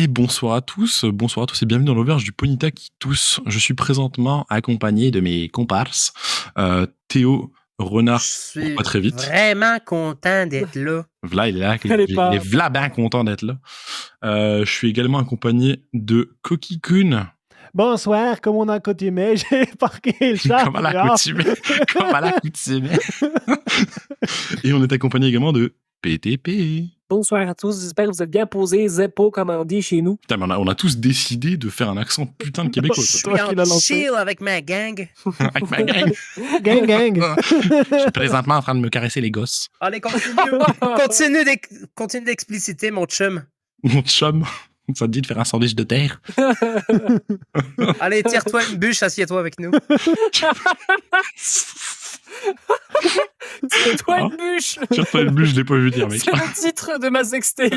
Et bonsoir à tous et bienvenue dans l'auberge du Ponyta qui tousse. Je suis présentement accompagné de mes comparses, Théo, Renard, Je suis pas très vite. vraiment content d'être là. V'là, il est là, il est v'là bien content d'être là. Je suis également accompagné de Koki-kun. Bonsoir, comme on a coutumé, j'ai parqué le chat. Comme à l'accoutumée. Et on est accompagné également de PTP. Bonsoir à tous, j'espère que vous êtes bien posés, Zeppo, comme on dit chez nous. Putain, mais on a tous décidé de faire un accent putain de québécois. Je Quoi. suis en chill avec ma gang. Avec ma gang. Gang. Je suis présentement en train de me caresser les gosses. Allez, continue d'expliciter, mon chum. Mon chum, ça te dit de faire un sandwich de terre? Allez, tire-toi une bûche, assieds-toi avec nous. Tire-toi une bûche! Tire-toi une bûche, je l'ai pas vu dire, mec. C'est le titre de ma sextape.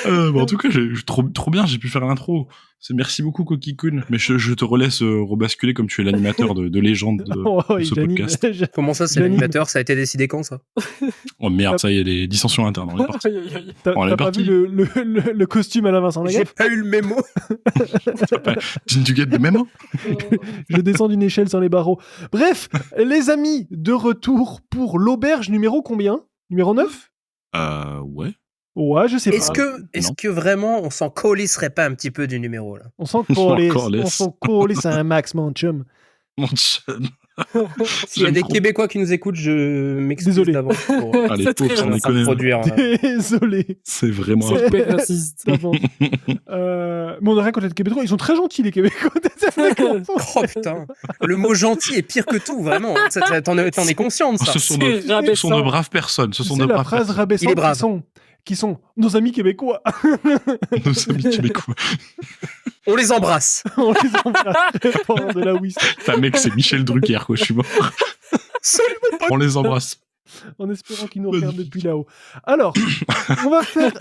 En tout cas, trop bien, j'ai pu faire l'intro. Merci beaucoup, Koki-kun. Mais je te relaisse rebasculer comme tu es l'animateur de légende de ce podcast. Comment ça, c'est l'animateur? Ça a été décidé quand, ça? Oh merde, ça y est, des dissensions internes. On est parti. T'as pas vu le costume à la Vincent J'ai Lagaffe? pas eu le mémo. Did you get the memo? Je descends d'une échelle sans les barreaux. Bref, les amis, de retour pour l'auberge numéro combien? Numéro 9? Ouais. Ouais, je sais pas. Est-ce que vraiment on s'en colisserait pas un petit peu du numéro, là? On s'en colisse à un max, mon chum. Mon chum. S'il y a des Québécois qui nous écoutent, je m'excuse d'avance pour Allez, pauvres, on les connaît. produire. Désolé. C'est vraiment... C'est super raciste. Mais on a rien contre les Québécois. Ils sont très gentils, les Québécois. Oh putain. Le mot gentil est pire que tout, vraiment. T'en es conscient de ça. Ce sont de braves personnes. Ce sont de la braves phrase rabaissante qui sont nos amis québécois. Nos amis québécois. On les embrasse. On les embrasse pendant de la whist. Putain, mec, c'est Michel Drucker, quoi. Je suis mort. On les embrasse. En espérant qu'ils nous regardent depuis là-haut. Alors, on va faire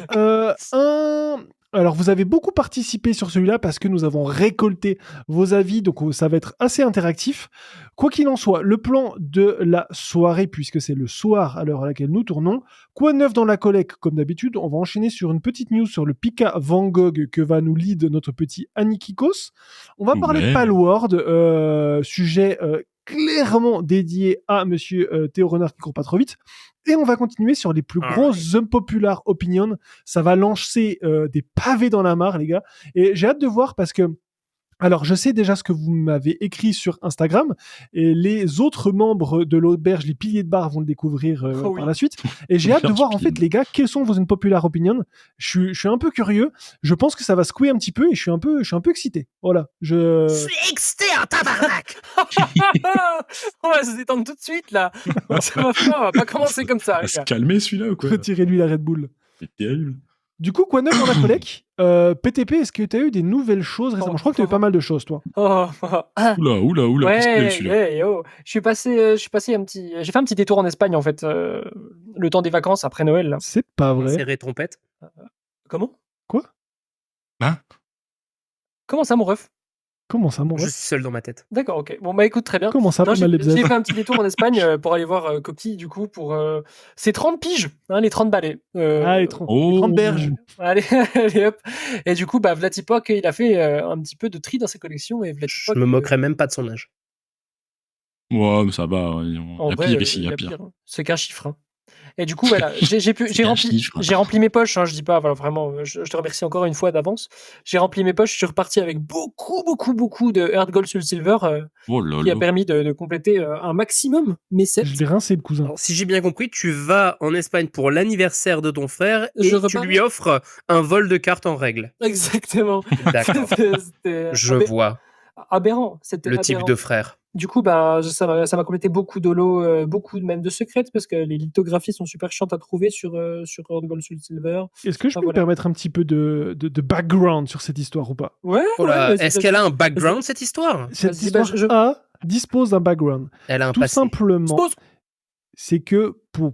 Alors, vous avez beaucoup participé sur celui-là parce que nous avons récolté vos avis, donc ça va être assez interactif. Quoi qu'il en soit, le plan de la soirée, puisque c'est le soir à l'heure à laquelle nous tournons, quoi de neuf dans la collecte? Comme d'habitude, on va enchaîner sur une petite news sur le Pika Van Gogh que va nous lead notre petit Anikikos. On va parler de Palworld, sujet clairement dédié à monsieur Théo Renard qui court pas trop vite. Et on va continuer sur les plus grosses unpopular opinions. Ça va lancer des pavés dans la mare, les gars. Et j'ai hâte de voir parce que... Alors, je sais déjà ce que vous m'avez écrit sur Instagram, et les autres membres de l'auberge, les piliers de bar, vont le découvrir par la suite. Et j'ai hâte de voir, en fait, les gars, quelles sont vos unpopular opinions. Je suis un peu curieux. Je pense que ça va secouer un petit peu, et je suis un peu excité. Voilà. Je suis excité en tabarnak. On va se détendre tout de suite, là. Ça va pas commencer comme ça. On va se calmer, celui-là, ou quoi? Retirez-lui la Red Bull. C'est terrible. Du coup, quoi neuf dans la collecte? PTP, est-ce que tu as eu des nouvelles choses récemment? Je crois que tu as eu pas mal de choses, toi. Oula. Ouais, qu'est-ce qu'il y a, celui-là? j'ai fait un petit détour en Espagne, en fait, le temps des vacances après Noël. Là. C'est pas vrai. Serré trompette. Comment? Quoi? Hein? Comment ça, mon ref? Comment ça, mon Je ref? suis seul dans ma tête. D'accord, ok. Bon, bah écoute, très bien. Comment ça, j'ai fait un petit détour en Espagne pour aller voir Coquille, du coup, pour ces 30 piges, hein, les 30 balais. Les 30 berges. Allez, hop. Et du coup, bah, Vlatipoc, il a fait un petit peu de tri dans ses collections. Et Vlatipoc, je me moquerais même pas de son âge. Ouais, mais ça va. Il y a pire ici, il y a pire. C'est qu'un chiffre. Hein. Et du coup, voilà, j'ai rempli mes poches, hein, je dis pas, voilà, vraiment, je te remercie encore une fois d'avance. J'ai rempli mes poches, je suis reparti avec beaucoup de Earth Gold Soul Silver, qui a permis de compléter un maximum mes sets. Je l'ai rincé, le cousin. Alors, si j'ai bien compris, tu vas en Espagne pour l'anniversaire de ton frère et tu lui offres un vol de cartes en règle. Exactement. D'accord. Je vois. Aberrant. C'était le aberrant. type de frère. Du coup, bah, ça m'a complété beaucoup d'holo, beaucoup même de secrets, parce que les lithographies sont super chiantes à trouver sur Earth Gold Soul Silver. Est-ce que je peux me permettre un petit peu de background sur cette histoire ou pas? Ouais. Est-ce qu'elle a un background, cette histoire? Cette histoire dispose d'un background. Elle a un Tout passé. Simplement, c'est que pour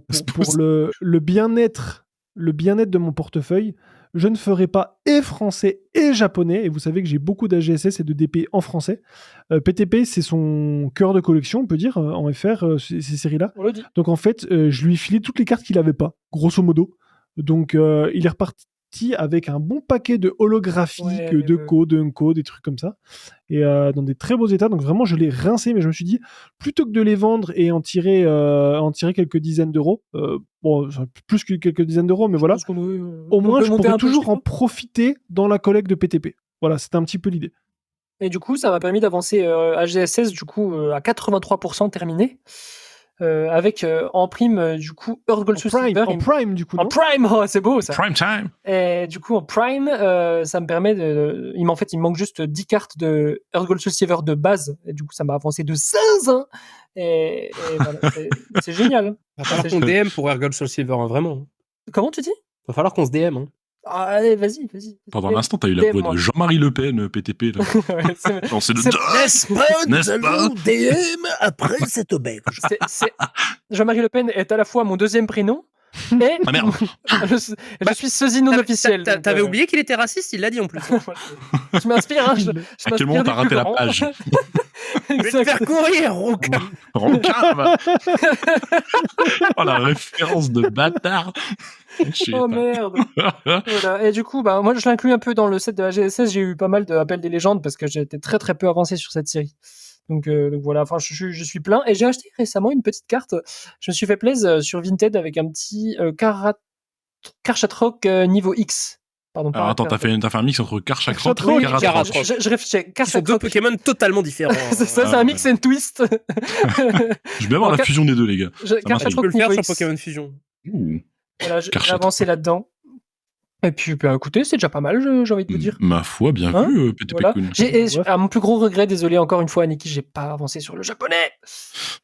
le bien-être de mon portefeuille, je ne ferai pas et français et japonais. Et vous savez que j'ai beaucoup d'AGSS et de DP en français. PTP, c'est son cœur de collection, on peut dire, en FR, ces séries-là. On le dit. Donc en fait, je lui ai filé toutes les cartes qu'il n'avait pas, grosso modo. Donc, il est reparti avec un bon paquet de holographiques, de codes, Unco, des trucs comme ça, et dans des très beaux états. Donc vraiment, je l'ai rincé, mais je me suis dit, plutôt que de les vendre et en tirer quelques dizaines d'euros, bon, plus que quelques dizaines d'euros, mais voilà, au moins, je pourrais toujours en profiter dans la collecte de PTP. Voilà, c'était un petit peu l'idée. Et du coup, ça m'a permis d'avancer à GSS, du coup, à 83% terminé. Avec en prime du coup Earth Gold Soul Silver en prime du coup en prime, oh, c'est beau ça. Prime time. Et du coup en prime ça me permet il me manque juste 10 cartes de Earth Gold Soul Silver de base, et du coup ça m'a avancé de 16 ans, et voilà, c'est génial. Va falloir qu'on DM pour Earth Gold Soul Silver, hein, vraiment. Comment tu dis? Va falloir qu'on se DM, hein. Ah, allez, vas-y. Pendant l'instant, t'as eu la voix de Jean-Marie Le Pen, PTP. Là. Ouais, N'est-ce pas, nous allons DM après cette auberge. Jean-Marie Le Pen est à la fois mon deuxième prénom et ah merde. je suis sosie non officiel. T'avais oublié qu'il était raciste, il l'a dit en plus. Je m'inspire. À quel moment t'as raté la page? Je vais te faire courir, Ronca. Oh, la référence de bâtard. Oh merde. Voilà. Et du coup, moi je l'inclus un peu dans le set de la GSS. J'ai eu pas mal d'appels des légendes parce que j'ai été très très peu avancé sur cette série. Donc voilà, enfin je suis plein. Et j'ai acheté récemment une petite carte. Je me suis fait plaisir sur Vinted avec un petit Karchatrock niveau X. Pardon. Alors attends, t'as fait un mix entre Karchatrock et Karatrock. Je réfléchis. Ce sont deux Pokémon totalement différents. C'est ça, c'est un mix and twist. Je vais avoir la fusion des deux, les gars. Tu peux le faire sur Pokémon Fusion. Voilà, j'ai avancé là-dedans. Et puis, écoutez, c'est déjà pas mal, j'ai envie de vous dire. Ma foi, bien vu, PTP voilà. Kun. À mon plus gros regret, désolé encore une fois, Niki, j'ai pas avancé sur le japonais.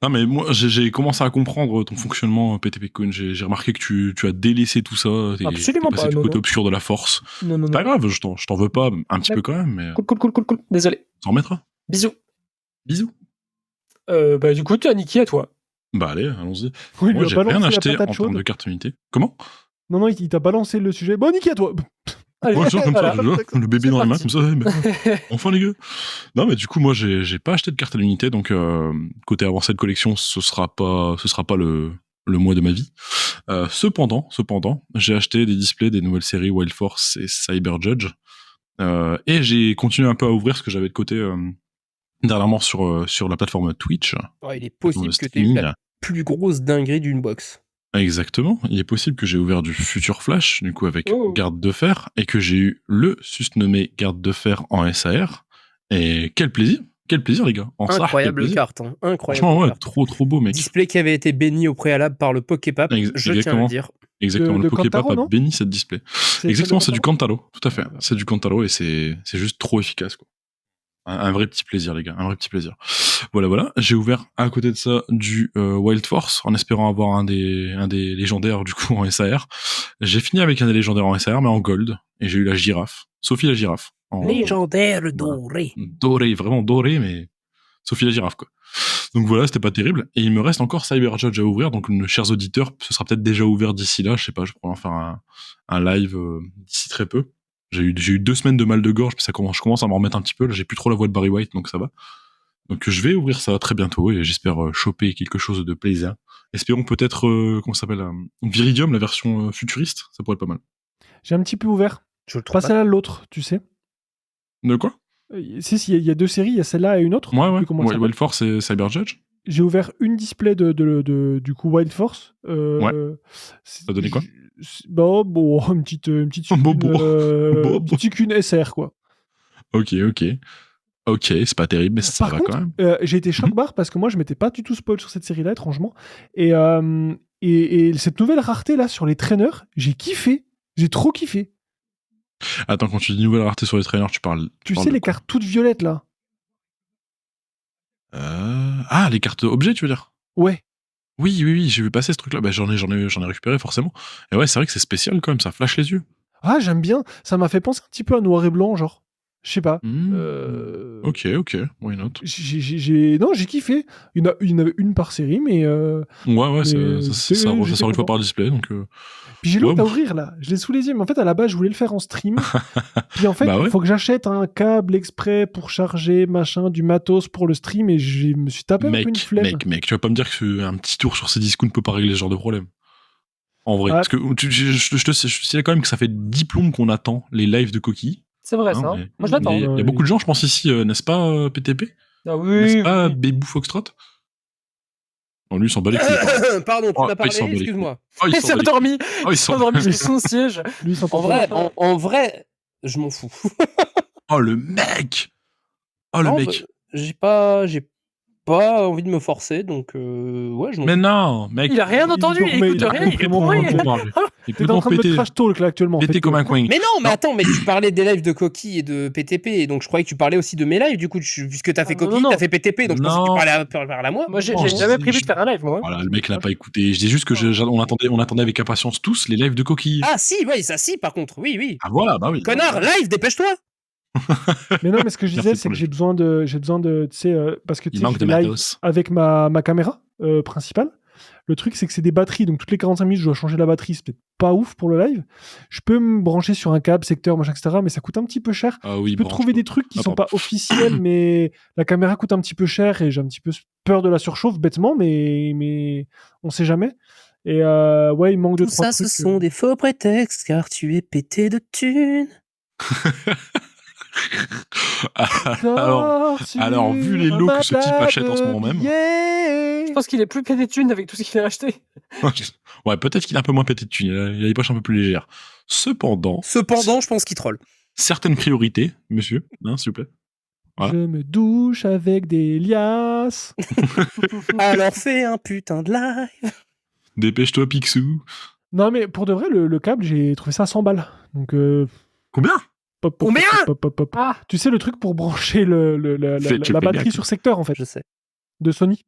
Non, mais moi, j'ai commencé à comprendre ton fonctionnement, PTP Kun. J'ai remarqué que tu as délaissé tout ça. Absolument t'es passé du côté obscur de la force. Non. Pas grave, je t'en veux pas, un petit peu quand même. Mais... Cool. Désolé. T'en remettras. Bisous. Du coup, Niki, à toi. Bah allez, allons-y. Oui, moi, j'ai rien acheté en termes de carte unité. Comment? Non, il t'a balancé le sujet. Bon, Niki, à toi. Allez, ouais, comme ça, le bébé dans les mains, comme ça. Enfin, les gars. Non, mais du coup, moi, j'ai pas acheté de carte à l'unité, donc côté avancé de collection, ce sera pas le mois de ma vie. Cependant, j'ai acheté des displays des nouvelles séries Wild Force et Cyber Judge, et j'ai continué un peu à ouvrir ce que j'avais de côté dernièrement sur la plateforme Twitch. Il est possible que tu aies eu la plus grosse dinguerie d'une box. Exactement. Il est possible que j'ai ouvert du Future Flash, du coup, avec Garde de Fer, et que j'ai eu le susnommé Garde de Fer en SAR. Et quel plaisir, les gars. Incroyable carte, hein. Incroyable. Franchement, ouais, trop beau, mec. Display qui avait été béni au préalable par le Poképap, je tiens à le dire. Exactement, le Poképap a béni cette display. Exactement, c'est du Kantaro, tout à fait. C'est du Kantaro et c'est juste trop efficace, quoi. Un vrai petit plaisir, les gars, un vrai petit plaisir. Voilà. J'ai ouvert à côté de ça du Wild Force en espérant avoir un des légendaires du coup en SAR. J'ai fini avec un des légendaires en SAR mais en gold et j'ai eu la girafe, Sophie la girafe. Légendaire doré. Doré, vraiment doré, mais Sophie la girafe quoi. Donc voilà, c'était pas terrible. Et il me reste encore Cyber Judge à ouvrir, donc chers auditeurs, ce sera peut-être déjà ouvert d'ici là, je sais pas, je pourrais en faire un live d'ici très peu. J'ai eu 2 semaines de mal de gorge, puis je commence à m'en remettre un petit peu. Là, j'ai plus trop la voix de Barry White, donc ça va. Donc je vais ouvrir ça très bientôt et j'espère choper quelque chose de plaisant. Espérons peut-être, comment ça s'appelle, Viridium, la version futuriste, ça pourrait être pas mal. J'ai un petit peu ouvert. Je le trouve pas celle-là, l'autre, tu sais. De quoi? Si, il y a 2 séries, il y a celle-là et une autre. Ouais. Wild Force et Cyber Judge. J'ai ouvert une display du coup Wild Force. Ouais. Ça a donné quoi? Une petite une SR quoi. Ok, c'est pas terrible, mais ça va quand même. J'ai été choc-barre parce que moi je m'étais pas du tout spoil sur cette série-là, étrangement. Et cette nouvelle rareté là sur les traîneurs, j'ai kiffé. J'ai trop kiffé. Attends, quand tu dis nouvelle rareté sur les traîneurs, tu parles. Tu sais, les cartes toutes violettes là. Les cartes objets, tu veux dire? Ouais. Oui, j'ai vu passer ce truc-là. Bah, j'en ai récupéré forcément. Et ouais, c'est vrai que c'est spécial quand même, ça flash les yeux. Ah, j'aime bien. Ça m'a fait penser un petit peu à Noir et Blanc, genre. Je sais pas. Ok, why not? J'ai kiffé. Il y en avait une par série, mais. Ça sort une fois par display, donc. Puis j'ai l'autre à ouvrir là. Je l'ai sous les yeux, mais en fait, à la base, je voulais le faire en stream. Puis en fait, il faut que j'achète un câble exprès pour charger du matos pour le stream, et je me suis tapé un peu une flemme. Mec, tu vas pas me dire que un petit tour sur ces discours ne peut pas régler ce genre de problème. En vrai. Ah. Parce que je sais quand même que ça fait 10 plombes qu'on attend les lives de Coquille. C'est vrai, ça. Hein, Hein. mais- Moi, je l'attends. Il y a beaucoup de gens, je pense, ici, n'est-ce pas, PTP? Ah N'est-ce oui, pas, oui. Bébou Foxtrot? Non, lui, il s'en bat les couilles. Pardon, tu Oh, m'as il s'en parlé, bat les excuse-moi. Oh, Il s'est endormi. Oh, Il s'est endormi sur son siège. Lui, il s'entend En vrai, en vrai, je m'en fous. Oh, le mec! Oh, le Non, mec! bah, j'ai pas envie de me forcer, donc ouais, je m'en Mais fous. non, mec! Il a rien entendu, il dormait, écoute il a rien, il est complètement bourré. dormi. Il est T'es en train de me trash talk là actuellement. pété Faites comme que- un coin. Mais non, mais Non. attends, mais tu parlais des lives de Coquille et de PTP, et donc je croyais que tu parlais aussi de mes lives, du coup, puisque t'as fait non, Coquille, non. t'as fait PTP, donc je pensais que tu Non. parlais à moi. Moi, j'ai Non, je jamais disais- prévu de faire un live, moi. Voilà, le mec l'a pas écouté. Je dis juste que on attendait avec impatience tous les lives de Coquille. Ah si, oui, ça si, par contre, oui, oui. Ah voilà, bah oui. Connard, live, dépêche-toi. Mais non, mais ce que je Merci disais, c'est pour que le j'ai besoin de, tu sais, parce que tu Il sais, manque je de fais live matos. avec ma caméra principale. Le truc, c'est que c'est des batteries, donc toutes les 45 minutes, je dois changer la batterie. C'est peut-être pas ouf pour le live. Je peux me brancher sur un câble, secteur, machin, etc., mais ça coûte un petit peu cher. Ah oui, Je peux branche, trouver quoi. des trucs qui sont Attends. pas officiels, mais la caméra coûte un petit peu cher et j'ai un petit peu peur de la surchauffe, bêtement, mais on sait jamais. Et ouais, il manque de Tout trois ça, trucs. ce sont des faux prétextes, car tu es pété de thunes. Alors, vu les lots que ce type achète en ce moment même. Je pense qu'il est plus pété de thunes avec tout ce qu'il a acheté. Ouais, peut-être qu'il a un peu moins pété de thunes. Il a les poches un peu plus légères. Cependant, Je pense qu'il troll. certaines priorités, monsieur, hein, s'il vous plaît. Voilà. Je me douche avec des liasses. Alors fais un putain de live. Dépêche-toi, Picsou. Non, mais pour de vrai, le câble, j'ai trouvé ça à 100 balles. Donc, Combien? Combien pop. Ah, Tu sais, le truc pour brancher Tu la payes batterie bien. sur secteur, en fait, Je sais. de Sony.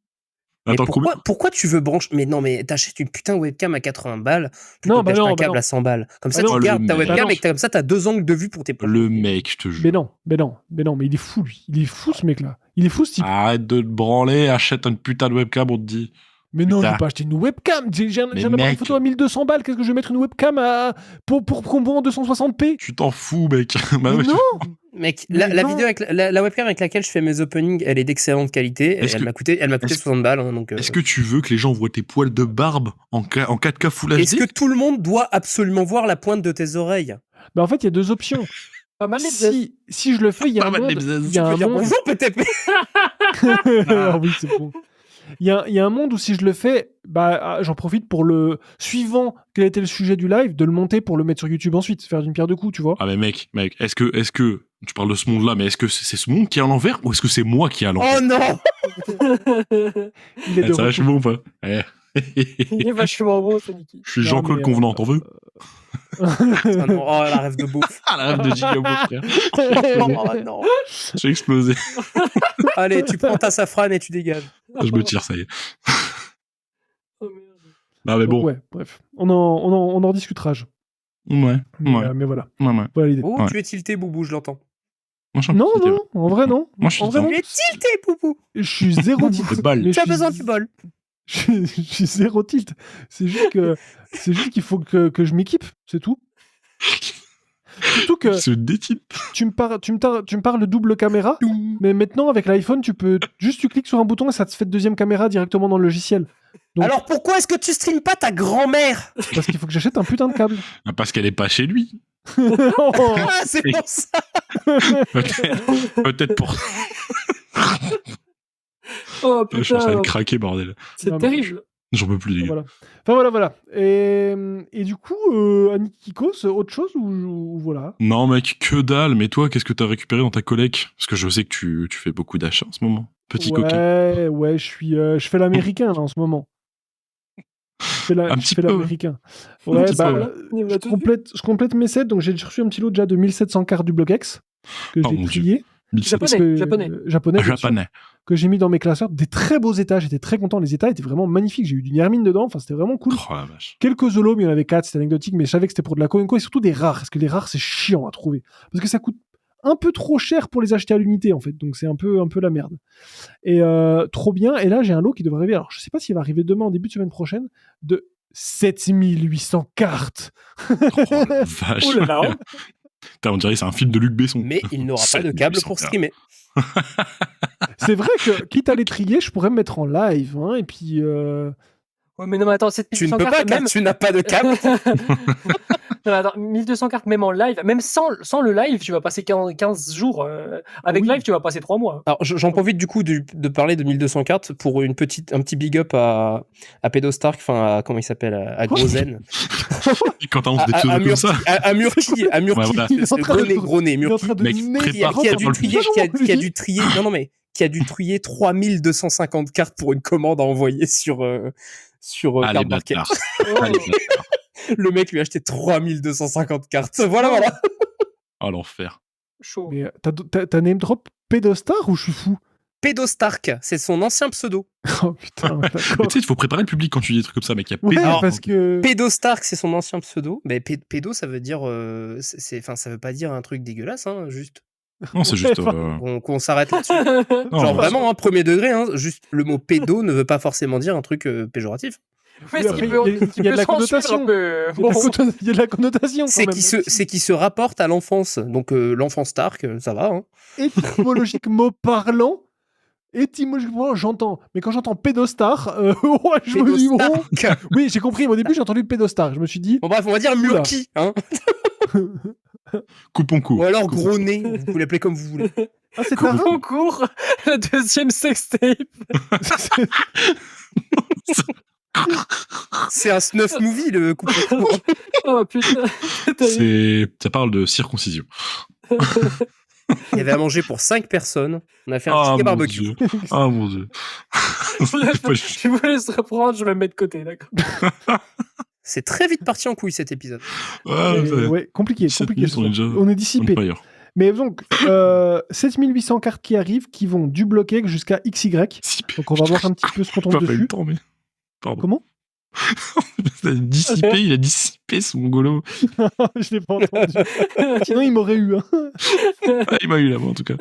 Mais Attends, combien? pourquoi tu veux brancher? Mais non, mais t'achètes une putain de webcam à 80 balles, plutôt Non, que bah d'acheter non, un bah câble non. à 100 balles. Comme ça, Ah non, tu le gardes ta mec. webcam Ah non. et comme ça, t'as 2 angles de vue pour tes poches. Le mec, je te jure. Mais non, il est fou, lui. Il est fou, ce mec-là. Il est fou, ce type. Arrête de te branler, achète une putain de webcam, on te dit. Mais non, je putain. vais pas acheter une webcam. J'ai un Mais appareil mec. photo à 1200 balles. Qu'est-ce que je vais mettre une webcam pour qu'on voit en 260p? Tu t'en fous, mec. Bah Mais ouais, non. Mec, Mais la non. vidéo avec la webcam avec laquelle je fais mes openings, elle est d'excellente qualité. Et Est-ce elle que- m'a coûté est-ce- 60 balles. Hein, donc, Est-ce que tu veux que les gens voient tes poils de barbe en 4K Full HD? Est-ce que tout le monde doit absolument voir la pointe de tes oreilles? Bah, en fait, il y a deux options. pas mal les bzaises. Si je le fais, il y a Pas un mal les monde. bzaises. Il y a Je un veux dire monde. bonjour PTP. Ah oui, c'est bon. Il y a un monde où si je le fais, bah, j'en profite pour le suivant quel était le sujet du live, de le monter pour le mettre sur YouTube ensuite, faire d'une pierre deux coups, tu vois. Ah mais mec, est-ce que tu parles de ce monde-là, mais est-ce que c'est ce monde qui est à l'envers ou est-ce que c'est moi qui est à l'envers? Oh non. Il est de Ça va, je suis retour. bon ou pas? Eh. Il est vachement bon, c'est Niki. Je suis Non, Jean-Claude mais, Convenant, t'en veux? Ah non, oh la rêve de beauf. Ah, la rêve de Giga, mon frère. Oh non. J'ai explosé. Allez, tu prends ta safrane et tu dégages. Je me tire, ça y est. Oh merde. Ah mais bon. Ouais, bref. On en discutera. Ouais. Mais voilà. Ouais. Voilà l'idée. Oh, Ouais. tu es tilté, Boubou, je l'entends. Moi, je suis un Non, petit peu- non, en vrai, non. Moi, je suis en vrai, dedans. non. Tu es tilté, Boubou. Je suis zéro tilt. Des balles. Mais Tu as je suis- besoin du bol. Je suis zéro tilt. C'est juste qu'il faut que je m'équipe, c'est tout. Surtout que Se détile. tu me parles de double caméra, mais maintenant avec l'iPhone, tu cliques sur un bouton et ça te fait de deuxième caméra directement dans le logiciel. Donc- Alors pourquoi est-ce que tu streames pas ta grand-mère? Parce qu'il faut que j'achète un putain de câble. Ah, parce qu'elle est pas chez lui. Ah, c'est pour ça. Peut-être pour. Oh Je suis en train putain, de craquer, bordel. c'est Non, mais- terrible. J'en peux plus, les gars. Voilà. Et du coup, Anikikos, autre chose ou voilà. Non, mec, que dalle. Mais toi, qu'est-ce que t'as récupéré dans ta collecte? Parce que je sais que tu fais beaucoup d'achats en ce moment. Petit coquin. Ouais, je fais l'américain là, en ce moment. Je Un petit fais peu. l'américain. Ouais, petit bah, peu. On a tous je complète mes sets, donc j'ai reçu un petit lot déjà de 1700 cartes du Blogex que Oh, j'ai mon Dieu. trié. Japonais. Japonais. Japonais, bien sûr, Japonais. que j'ai mis dans mes classeurs. Des très beaux états, j'étais très content. Les états étaient vraiment magnifiques. J'ai eu du Nermine dedans, enfin c'était vraiment cool. Oh la vache. Quelques zolos, mais il y en avait 4, c'était anecdotique, mais je savais que c'était pour de la Koenko et surtout des rares, parce que les rares c'est chiant à trouver. Parce que ça coûte un peu trop cher pour les acheter à l'unité en fait, donc c'est un peu la merde. Et trop bien, et là j'ai un lot qui devrait arriver, alors je sais pas s'il va arriver demain en début de semaine prochaine, de 7800 cartes. Oh la vache. Oh là là. Putain, on dirait que c'est un film de Luc Besson. Mais il n'aura pas de câble pour streamer. C'est vrai que quitte à les trier, je pourrais me mettre en live, hein, et puis Ouais, mais non, mais attends, Tu ne peux pas, car tu n'as pas de câble. Non, attends, 1200 cartes même en live, même sans le live, tu vas passer 15 jours. Avec live, tu vas passer 3 mois. Alors, j'en profite du coup de parler de 1200 cartes pour un petit big up à Pedo Stark, enfin, comment il s'appelle, à Grozen. Quand t'annonces des pseudos comme ça. À Murky, Ouais, voilà. gros nez, Murky. Mec, prépare-toi Qui a pour le dû trier, qui a dû trier 3250 cartes pour une commande à envoyer sur Allez, Card Market. bâtard. Allez, bâtard. Le mec lui a acheté 3250 cartes. Voilà. Oh, l'enfer. Chaud. Mais t'as name drop Pédostar ou je suis fou? Pedo Stark, c'est son ancien pseudo. Oh putain, Mais d'accord. tu sais, il faut préparer le public quand tu dis des trucs comme ça, mec. Il y a Ouais, pédard. parce que... Pedo Stark, c'est son ancien pseudo. Mais pédo, ça veut dire, ça veut pas dire un truc dégueulasse, hein, juste. Non, c'est juste. Qu'on s'arrête là-dessus. Non, Genre bah, vraiment, premier degré, hein, juste le mot pédo ne veut pas forcément dire un truc péjoratif. Mais après, il y a de la connotation. Il y a de la connotation. quand C'est même. qui se rapporte à l'enfance. Donc l'enfant Stark, ça va. Hein. Étymologiquement parlant, j'entends. Mais quand j'entends pédostar, ouais, je me dis, Pédo oh. Stark. Oui, j'ai compris. Au début, j'ai entendu pédostar. Je me suis dit, Bon bref, on va dire Murky, hein. coupons court. Ou alors gros nez, vous pouvez l'appeler comme vous voulez. ah, c'est un Concours, la deuxième sextape. C'est un snuff movie, le couple. Oh putain. Ça parle de circoncision. Il y avait à manger pour 5 personnes. On a fait un Ah, chicken mon barbecue. Dieu. Ah, mon Dieu. Je vous laisse reprendre, je vais me mettre de côté, d'accord. C'est très vite parti en couille cet épisode. Ouais, compliqué. 17 compliqué minutes, ce on est soir. déjà On est on dissipé. fire. Mais donc, 7800 cartes qui arrivent, qui vont du bloqué jusqu'à XY. Donc on va voir un petit peu ce qu'on tombe Pas fait le dessus. temps, mais. Pardon. Comment? Il a dissipé son golo. Je l'ai pas entendu. Sinon, il m'aurait eu. Hein. Ah, il m'a eu là-bas, en tout cas.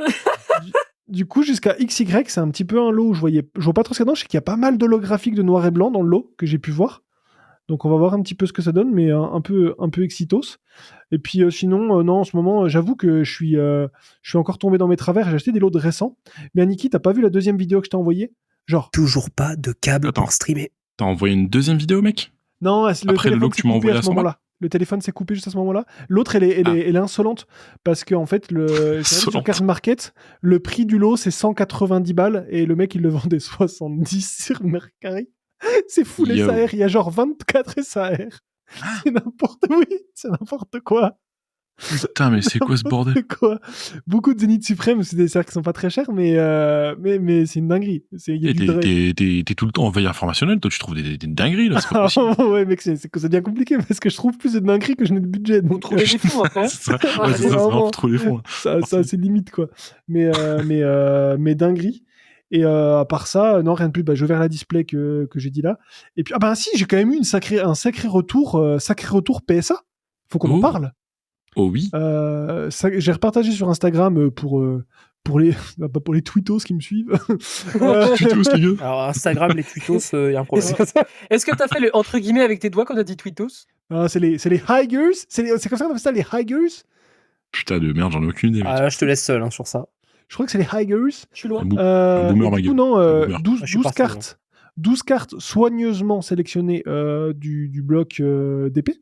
Du coup, jusqu'à XY, c'est un petit peu un lot où je vois pas trop ce qu'il y a dedans. Je sais qu'il y a pas mal d'holographiques de noir et blanc dans le lot que j'ai pu voir. Donc on va voir un petit peu ce que ça donne, mais un peu excitos. Et puis sinon, non, en ce moment, j'avoue que je suis encore tombé dans mes travers. J'ai acheté des lots de récents. Mais Aniki, t'as pas vu la deuxième vidéo que je t'ai envoyée? Genre. Toujours pas de câble Attends. pour streamer. T'as envoyé une deuxième vidéo, mec? Non, Après le téléphone lot que s'est tu m'as coupé envoyé à à ce ce moment-là. Le téléphone s'est coupé juste à ce moment-là. L'autre, elle est insolente parce qu'en fait, sur Card Market, le prix du lot, c'est 190 balles et le mec, il le vendait 70 sur Mercari. C'est fou les Yo. SAR. Il y a genre 24 SAR. C'est n'importe quoi. Putain, mais c'est quoi ce bordel? Quoi. Beaucoup de Zénith Suprême, c'est des SAR qui sont pas très chers, mais c'est une dinguerie. Il y a Et du vrai. t'es tout le temps en veille informationnelle, toi tu trouves des dingueries là, c'est pas possible. Ouais, mec, c'est bien compliqué parce que je trouve plus de dingueries que je n'ai de budget. Donc, Trouver des fonds après. C'est ça, ouais, c'est vraiment trop les fonds. ça c'est limite quoi. Mais dinguerie. Et à part ça, non, rien de plus. Bah, j'ai ouvert la display que j'ai dit là. Et puis, ah bah si, j'ai quand même eu un sacré retour PSA. Faut qu'on en parle. Oh oui. J'ai repartagé sur Instagram pour les pour les tweetos qui me suivent. Tweetos, les gars. Alors Instagram, les tweetos, il y a un problème. Est-ce que t'as fait le entre guillemets avec tes doigts quand t'as dit tweetos? Ah, c'est les highers. C'est comme ça qu'on appelle ça, les highers. Putain de merde, j'en ai aucune idée. Mec. Ah, je te laisse seul hein, sur ça. Je crois que c'est les highers. Je suis loin. Un boomer, ma du coup, gueule. non, Un boomer. 12 je suis pas 12 cartes soigneusement sélectionnées du bloc d'épée,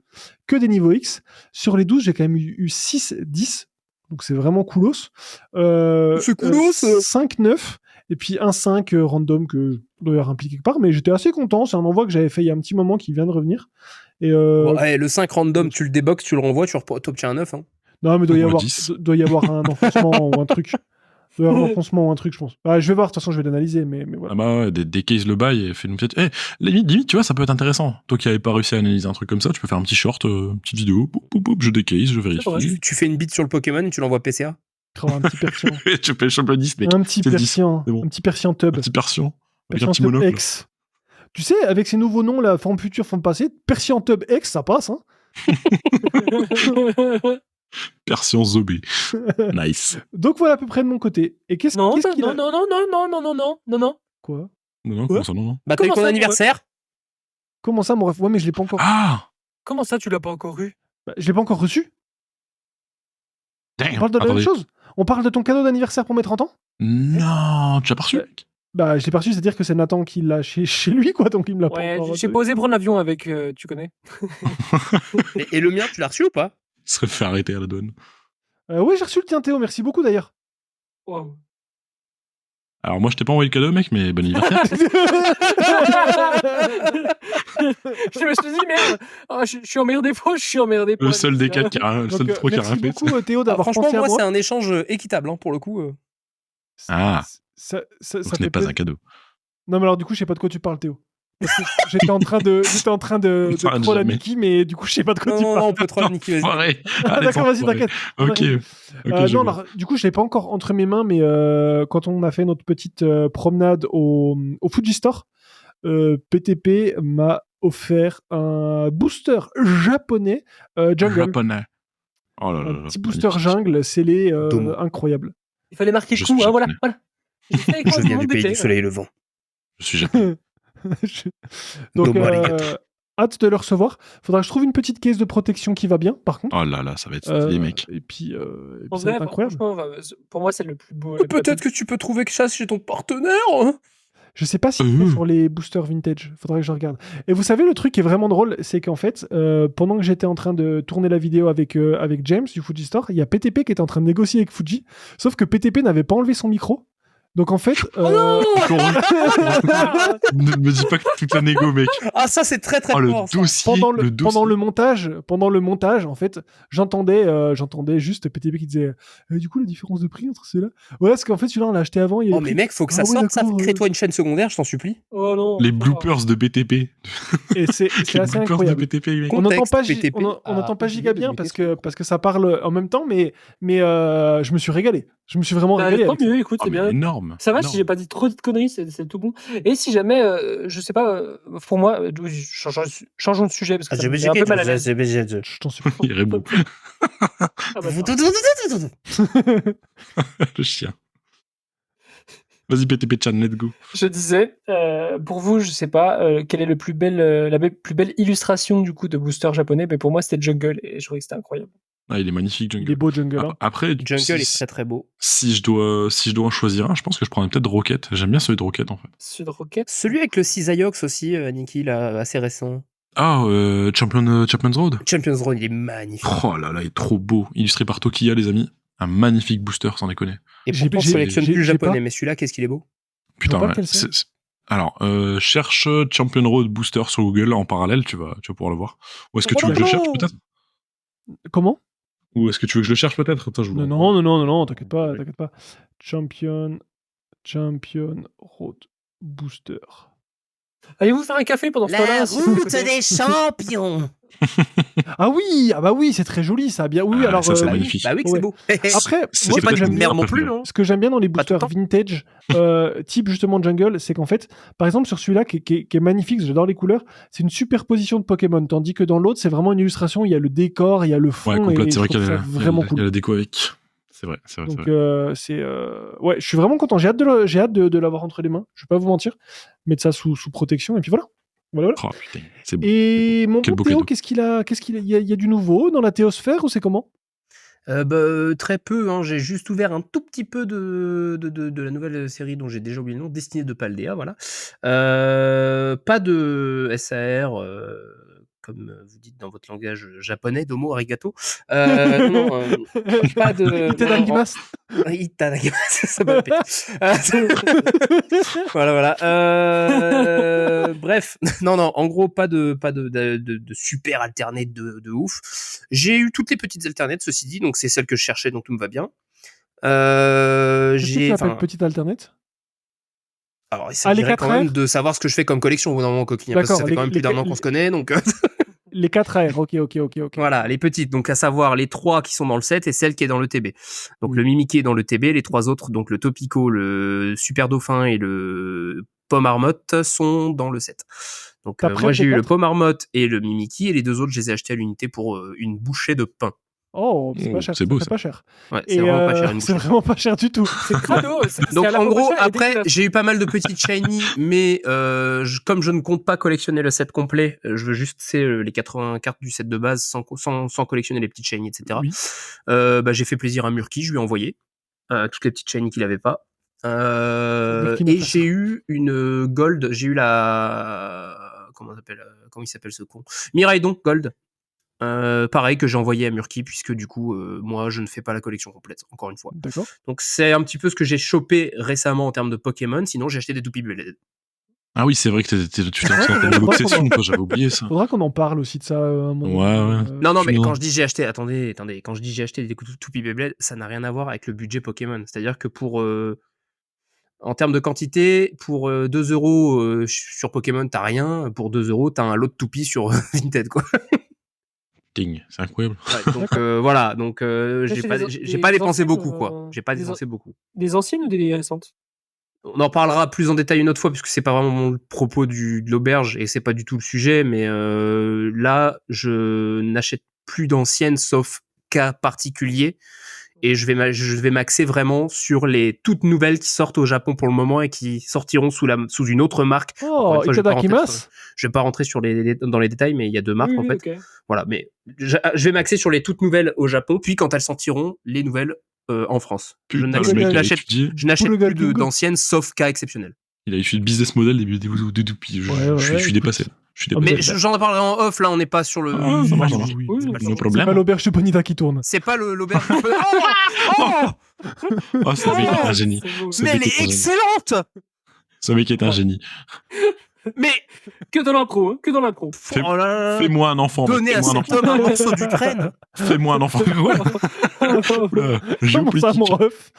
que des niveaux X. Sur les 12, j'ai quand même eu 6, 10. Donc c'est vraiment coolos. C'est coolos 5, 9. Et puis un 5 random que je dois avoir impliqué quelque part. Mais j'étais assez content. C'est un envoi que j'avais fait il y a un petit moment qui vient de revenir. Et Bon, allez, le 5 random, tu le déboxes, tu le renvoies, tu obtiens un 9. Hein. non, mais doit y Ou un avoir 10. doit y avoir un enfoncement ou un truc. Doit y avoir un enfoncement ou un truc, je pense. Ah, je vais voir, de toute façon, je vais l'analyser, mais voilà. Ah bah ouais, des cases le bail et fais-nous peut-être. Limite, tu vois, ça peut être intéressant. Toi qui n'avais pas réussi à analyser un truc comme ça, tu peux faire un petit short, une petite vidéo, je décase, je vérifie. Tu fais une bite sur le Pokémon et tu l'envoies PCA. Oh, un petit persian. Tu fais le champion 10, mec. Un petit C'est le 10, persian. c'est bon. Un petit persian tub. Un petit persion. Avec un Persian petit tub monocle. X. Tu sais, avec ces nouveaux noms, la forme future, forme passée, persian tub X, ça passe, hein. Persion Zobé. Nice. Donc voilà à peu près de mon côté. Et qu'est-ce Non, qu'il non, a... non, non, non, non, non, non, non, non, non. Quoi? Non, comment ça, non. Bah, t'as eu Comment ton ça, anniversaire. Comment ça, mon ref? Ouais, mais je l'ai pas encore... Ah Comment ça, tu l'as pas encore eu? Bah, je l'ai pas encore reçu. Damn. On parle de la même Attendez. chose. On parle de ton cadeau d'anniversaire pour mes 30 ans? Non, tu l'as pas reçu, mec. Bah, je l'ai pas reçu, c'est-à-dire que c'est Nathan qui l'a chez lui, quoi, donc il me l'a pas Ouais, encore j'ai reçu. pas osé prendre l'avion avec, tu connais. Et le mien, tu l'as reçu ou pas? Il serait fait arrêter à la douane. Oui, j'ai reçu le tien, Théo, merci beaucoup d'ailleurs. Wow. Alors moi, je t'ai pas envoyé le cadeau, mec, mais bon anniversaire. Je me suis dit, merde, je suis emmerdé pour Le seul des quatre le seul Donc, pro qui a merci rien fait. beaucoup, Théo, d'avoir Franchement, pensé à moi, moi. c'est un échange équitable, hein, pour le coup. Ah. Ça Donc ce fait n'est pas plaisir. un cadeau. Non, mais alors, du coup, je sais pas de quoi tu parles, Théo. Parce que j'étais en train de Ça arrête troll à jamais. Niki, mais du coup, je sais pas de quoi Non, tu non, parles. on peut troll Niki, vas-y. Enfoiré. Ah, Allez, d'accord, vas-y, enfoiré. t'inquiète. Ok. Ok, Non, alors, du coup, je l'ai pas encore entre mes mains, mais quand on a fait notre petite promenade au Fuji Store, PTP m'a offert un booster japonais jungle. Japonais. Oh là là Un là, petit booster magnifique. jungle scellé Domo. incroyable. Il fallait marquer Je le coup, suis hein, voilà, japonais. voilà. J'ai fait avec Je mon viens du pays budget, du soleil levant. Je suis japonais. Donc, Domo arigato. hâte de le recevoir. Faudra que je trouve une petite caisse de protection qui va bien, par contre. Oh là là, ça va être stylé, mec. Et puis, En ça va vrai, être incroyable. franchement, pour moi, c'est le plus beau. Peut-être que tu peux trouver que ça chez ton partenaire, hein. Je sais pas si c'est sur les boosters vintage. Faudrait que je regarde. Et vous savez, le truc qui est vraiment drôle, c'est qu'en fait, pendant que j'étais en train de tourner la vidéo avec James du Fuji Store, il y a PTP qui était en train de négocier avec Fuji. Sauf que PTP n'avait pas enlevé son micro. Donc en fait. Ne me dis pas que tout un égo, mec. Ah, ça, c'est très, très Oh, le fort. ça. dossier. pendant le montage, en fait, j'entendais juste PTP qui disait du coup la différence de prix entre ceux-là. Ouais, parce qu'en fait celui-là on l'a acheté avant. Il y a Oh, les mais prix. mec, faut que ça Ah ouais, sorte, ça. d'accord, Crée-toi une chaîne secondaire, je t'en supplie. Oh non. Les bloopers de BTP. Et c'est Les assez bloopers incroyable. de BTP, mec. On n'entend Contexte, pas, PTP on n'entend pas a giga oublié de bien mes parce que ça parle en même temps, mais je me suis régalé. Je me suis vraiment Bah, régalé. tant avec ça. mieux, écoute, Oh, c'est mais bien. énorme. Ça va énorme. si j'ai pas dit trop de conneries, c'est tout bon. Et si jamais, je sais pas, pour moi, changeons de sujet parce que ça me met un peu mal à l'aise. Je t'en supplie. Il répond. Ah, bah, Le chien. Vas-y, PTP Chan, let's go. je disais, pour vous, je sais pas, quelle est la plus belle illustration du coup de booster japonais, mais pour moi c'était Jungle et je trouvais que c'était incroyable. Ah, il est magnifique, Jungle. Il est beau Jungle. Hein. Après, Jungle est très, très beau. si je dois en choisir un, je pense que je prendrais peut-être Rocket. J'aime bien celui de Rocket, en fait. Sud Rocket. Celui avec le Cisaiox aussi, Niki, là, assez récent. Ah, Champion's Road. Champions Road, il est magnifique. Oh là là, il est trop beau. Illustré par Tokiya, les amis. Un magnifique booster, sans déconner. Et J'ai- pourtant, je j'ai- sélectionne j'ai- plus j'ai japonais, pas. mais celui-là, qu'est-ce qu'il est beau. Putain, pas ouais. lequel c'est. Alors, cherche Champion Road Booster sur Google en parallèle, tu vas pouvoir le voir. Ou est-ce que tu veux que je le cherche peut-être Comment? Ou est-ce que tu veux que je le cherche peut-être Attends, je vous le renvoie. Non, t'inquiète pas. Champion Road Booster. Allez-vous faire un café pendant ce temps-là La si vous route écoutez des champions. Ah oui, c'est très joli ça. Bien, oui, Ah, alors. ça, c'est oui. magnifique. Bah oui, que Ouais. c'est beau. Après, C'est moi, J'ai pas ce que de j'aime merde bien- non plus, hein. Ce que j'aime bien dans les Pas tout boosters le temps. vintage, type justement Jungle, c'est qu'en fait, par exemple sur celui-là qui est magnifique, j'adore les couleurs, c'est une superposition de Pokémon, tandis que dans l'autre, c'est vraiment une illustration, il y a le décor, il y a le fond, Ouais, et complète, c'est je vrai trouve qu'il y a ça vraiment il y a cool. la déco avec. C'est vrai, c'est vrai. Donc c'est vrai. ouais, je suis vraiment content, j'ai hâte de l'avoir entre les mains, je vais pas vous mentir, mettre ça sous protection, et puis voilà. Voilà. Oh putain, c'est beau. Et mon Quel bon beau Théo, cadeau. qu'est-ce qu'il a il y a du nouveau dans la théosphère ou c'est comment? Très peu, hein. J'ai juste ouvert un tout petit peu de la nouvelle série dont j'ai déjà oublié le nom, Destinée de Paldea, voilà. Pas de SAR, comme vous dites dans votre langage japonais, domo arigato. Pas de... Itadakimasu. Itadakimasu, ça m'a pété. Voilà. Bref, non, en gros, pas de super alternate de ouf. J'ai eu toutes les petites alternates, ceci dit, donc c'est celle que je cherchais, donc tout me va bien. Qu'est-ce que tu appelles enfin, petite alternate? alors, il les s'agirait 4 quand même R de savoir ce que je fais comme collection au bout d'un moment, coquine, parce que D'accord, ça fait les- quand même plus d'un les- an qu'on se connaît, donc Les 4 R, ok. voilà, les petites, donc à savoir les 3 qui sont dans le set et celle qui est dans le TB. Donc le Mimikyu est dans le TB, les 3 autres, donc le Topico, le Super Dauphin et le Pomme Marmotte sont dans le set. Donc T'as prêt moi j'ai les eu le 4? Pomme Marmotte et le Mimikyu et les 2 autres je les ai achetés à l'unité pour une bouchée de pain. Oh, c'est Oh, pas cher, c'est beau, ça fait ça. pas cher. Ouais, Et c'est vraiment pas cher une c'est bouchée. vraiment pas cher du tout. C'est crado. Donc en gros, après, j'ai eu pas mal de petites shiny, mais comme je ne compte pas collectionner le set complet, je veux juste les 80 cartes du set de base sans collectionner les petites shiny, etc. Oui. J'ai fait plaisir à Murky, je lui ai envoyé toutes les petites shiny qu'il avait pas. Burkina Et Faso. j'ai eu une Gold, j'ai eu la... Comment il s'appelle ce con? Miraidon Gold. Pareil que j'ai envoyé à Murky, puisque du coup, moi, je ne fais pas la collection complète, encore une fois. D'accord. Donc c'est un petit peu ce que j'ai chopé récemment en termes de Pokémon, sinon j'ai acheté des toupies Beyblade. Ah oui, c'est vrai que tu t'es lancé dans ta Faudra obsession, qu'on en- toi, j'avais oublié ça. Faudra qu'on en parle aussi de ça à un moment. Ouais. Non, Tu mais nous en- quand je dis j'ai acheté, attendez, quand je dis j'ai acheté des toupies Beyblade, ça n'a rien à voir avec le budget Pokémon. C'est-à-dire que en termes de quantité, pour 2 euros sur Pokémon, t'as rien. Pour 2 euros, t'as un lot de toupies sur Vinted, quoi. Ding, c'est incroyable. Ouais, donc voilà, donc j'ai c'est pas, des- j'ai des pas dépensé anciennes, beaucoup, quoi. J'ai pas des dépensé beaucoup. Des anciennes ou des récentes? On en parlera plus en détail une autre fois, puisque c'est pas vraiment mon propos de l'auberge et c'est pas du tout le sujet, mais là, je n'achète plus d'anciennes sauf cas particuliers. Et je vais m'axer vraiment sur les toutes nouvelles qui sortent au Japon pour le moment et qui sortiront sous une autre marque. Encore Oh, une fois, itadakimasu. je vais pas rentrer dans les détails, mais il y a 2 marques Oui, en oui, fait. ok. Voilà, mais je vais m'axer sur les toutes nouvelles au Japon, puis quand elles sortiront, les nouvelles en France. Je Putain, n'achète le mec, il a n'achète- étudié, je n'achète Pour le plus Bingo. d'anciennes, sauf cas exceptionnels. il a étudié le business model des toupies. Ouais, Je suis écoute. dépassé. Je suis Ah, dépassé. Mais j'en parlerai en off, là, on n'est pas sur le... Ah, ça marche, ça marche. Oui, Oui, c'est pas le No sujet. problème. C'est pas l'auberge de Bonita qui tourne. C'est pas l'auberge. Oh Ah, ce mec est un génie. C'est beau. Ce Mais elle mec est est un génie. excellente. Ce mec est un génie. Mais Que dans l'impro, hein, que dans l'impro. Fais- oh là là. Fais-moi un enfant. mec. Donner à Fais-moi un cet enfant. homme un morceau d'Ukraine. Fais-moi un enfant. Oula, Comment ça, géopolitique. mon ref?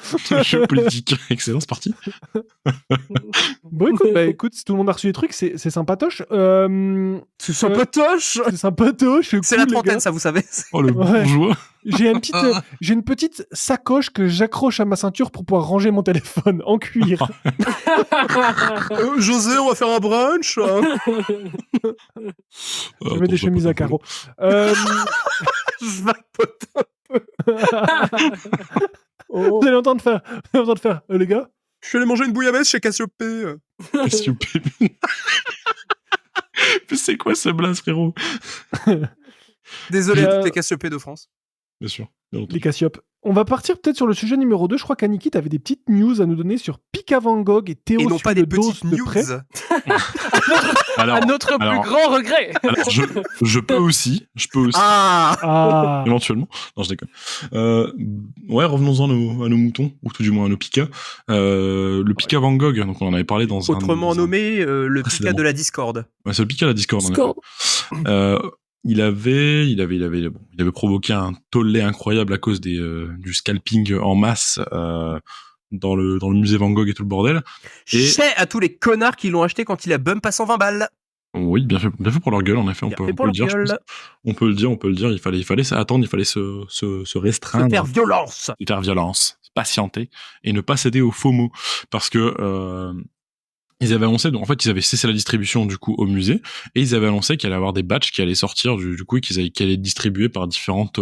Géopolitique. Excellent, c'est parti. Bon, écoute, si tout le monde a reçu des trucs, c'est sympatoche. C'est sympatoche. C'est sympatoche. C'est cool, la les trentaine, gars. ça, vous savez. Oh, le Ouais. bourgeois. J'ai une petite sacoche que j'accroche à ma ceinture pour pouvoir ranger mon téléphone en cuir. José, on va faire un brunch. Je mets des chemises à carreaux. Je vapote. Vous allez entendre faire. Les gars, Je suis allé manger une bouillabaisse chez Cassiopée. Cassiopée. Mais c'est quoi ce blaze, frérot? Désolé à Euh, toutes les Cassiopées de France. Bien sûr. bien entendu. les Cassiopes. On va partir peut-être sur le sujet numéro 2. Je crois qu'Aniki, t'avais des petites news à nous donner sur Pika Van Gogh et Théo Et non suit pas le des petites dos de news. près. Alors, À notre alors- plus grand regret. alors, je peux aussi. Ah. Ah, Éventuellement. Non, je déconne. Ouais, revenons-en à nos moutons, ou tout du moins à nos Pika. Le Pika Van Gogh, donc on en avait parlé dans Autrement nommé le Pika précédemment. de la Discorde. Ouais, c'est le Pika à la Discord. en Score. effet. Il avait provoqué un tollé incroyable à cause du scalping en masse dans le musée Van Gogh et tout le bordel. Et- Chais à tous les connards qui l'ont acheté quand il a bump à 120 balles. Oui, bien fait pour leur gueule, en effet. On Bien peut fait pour le leur dire. je gueule. pense. On peut le dire. Il fallait attendre, il fallait se restreindre. Se faire violence. Faire violence, patienter et ne pas céder aux faux mots, parce que ils avaient annoncé, donc en fait ils avaient cessé la distribution du coup au musée, et ils avaient annoncé qu'il allait y avoir des batchs qui allaient sortir du coup et qui allaient être distribués par différentes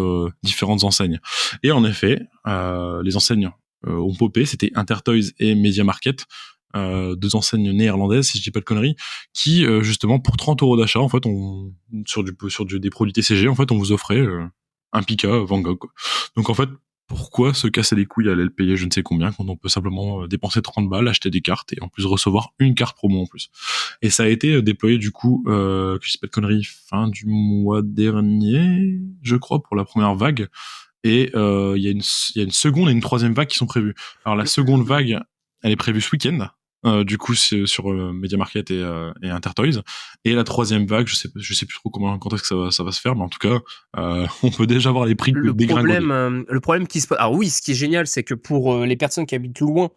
enseignes. Et en effet, les enseignes ont popé, c'était Intertoys et Media Market, 2 enseignes néerlandaises si je dis pas de conneries, qui justement pour 30 € d'achat en fait sur des produits TCG en fait on vous offrait un Pika Van Gogh, quoi. Donc en fait, pourquoi se casser les couilles à aller le payer je ne sais combien quand on peut simplement dépenser 30 balles, acheter des cartes et en plus recevoir une carte promo en plus. Et ça a été déployé du coup, que je dis pas de conneries, fin du mois dernier, je crois, pour la première vague. Et il y a une seconde et une troisième vague qui sont prévues. Alors la seconde vague, elle est prévue ce week-end. Du coup, c'est sur Media Market et Intertoys. Et la troisième vague, je sais plus trop quand est-ce que ça va se faire, mais en tout cas, on peut déjà voir les prix dégringoler. Le problème qui se passe. Alors oui, ce qui est génial, c'est que pour les personnes qui habitent loin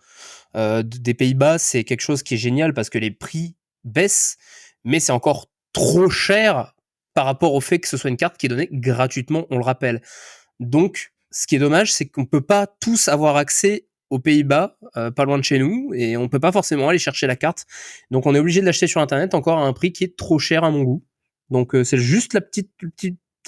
des Pays-Bas, c'est quelque chose qui est génial parce que les prix baissent, mais c'est encore trop cher par rapport au fait que ce soit une carte qui est donnée gratuitement, on le rappelle. Donc, ce qui est dommage, c'est qu'on peut pas tous avoir accès aux Pays-Bas, pas loin de chez nous, et on peut pas forcément aller chercher la carte. Donc on est obligé de l'acheter sur Internet encore à un prix qui est trop cher à mon goût. Donc c'est juste le petit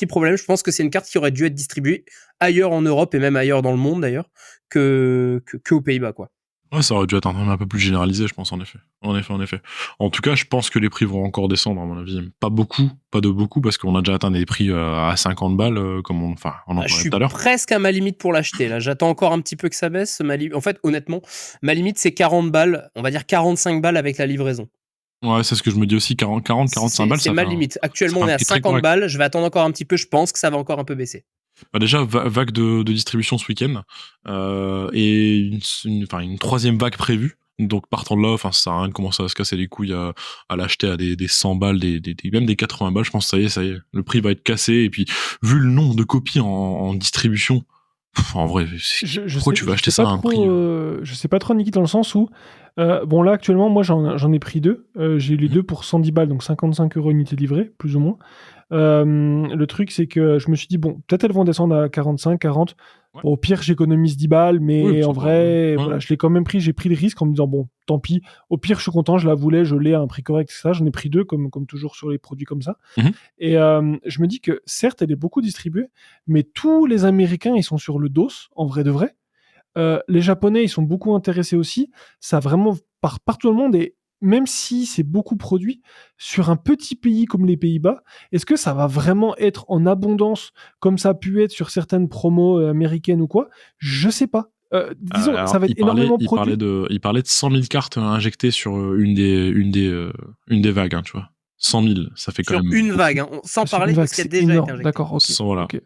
problème. Je pense que c'est une carte qui aurait dû être distribuée ailleurs en Europe et même ailleurs dans le monde d'ailleurs que aux Pays-Bas, quoi. Ouais, ça aurait dû être un peu plus généralisé, je pense, en effet. En effet. En tout cas, je pense que les prix vont encore descendre, à mon avis. Pas de beaucoup, parce qu'on a déjà atteint des prix à 50 balles, comme on en Je parlait suis tout à l'heure. presque à ma limite pour l'acheter. Là, j'attends encore un petit peu que ça baisse. En fait, honnêtement, ma limite c'est 40 balles. On va dire 45 balles avec la livraison. Ouais, c'est ce que je me dis aussi. 45 balles, C'est ça ma fait limite. Actuellement, ça on fait est un à prix très 50 correct. balles. Je vais attendre encore un petit peu. Je pense que ça va encore un peu baisser. Bah déjà, vague de distribution ce week-end, et une troisième vague prévue. Donc partant de là, ça sert à rien de commencer à se casser les couilles à l'acheter à des 100 balles, même des 80 balles. Je pense que ça y est, le prix va être cassé. Et puis, vu le nombre de copies en distribution, en vrai, pourquoi tu vas acheter ça à un prix Je sais pas trop, Niki, dans le sens où, bon, là, actuellement, moi, j'en ai pris 2. J'ai eu les 2 pour 110 balles, donc 55 € unité livrée, plus ou moins. Le truc, c'est que je me suis dit, bon, peut-être elles vont descendre à 45, 40. Ouais. Bon, au pire, j'économise 10 balles, mais Oui, en ça va, vrai, ouais. voilà, je l'ai quand même pris. J'ai pris le risque en me disant, bon, tant pis. Au pire, je suis content, je la voulais, je l'ai à un prix correct, ça. J'en ai pris 2, comme toujours sur les produits comme ça. Mhm. Et je me dis que, certes, elle est beaucoup distribuée, mais tous les Américains, ils sont sur le dos, en vrai de vrai. Les Japonais, ils sont beaucoup intéressés aussi. Ça vraiment part partout dans le monde, et même si c'est beaucoup produit sur un petit pays comme les Pays-Bas, est-ce que ça va vraiment être en abondance comme ça a pu être sur certaines promos américaines ou quoi? Je sais pas. Disons, Alors, ça va être énormément produit. il parlait de 100 000 cartes injectées sur une des vagues, hein, tu vois. 100 000, ça fait quand Sur même une beaucoup. vague, hein, sans Sur parler une de vague, ce qui a c'est déjà été énorme. injecté. D'accord, ok. Voilà. ok.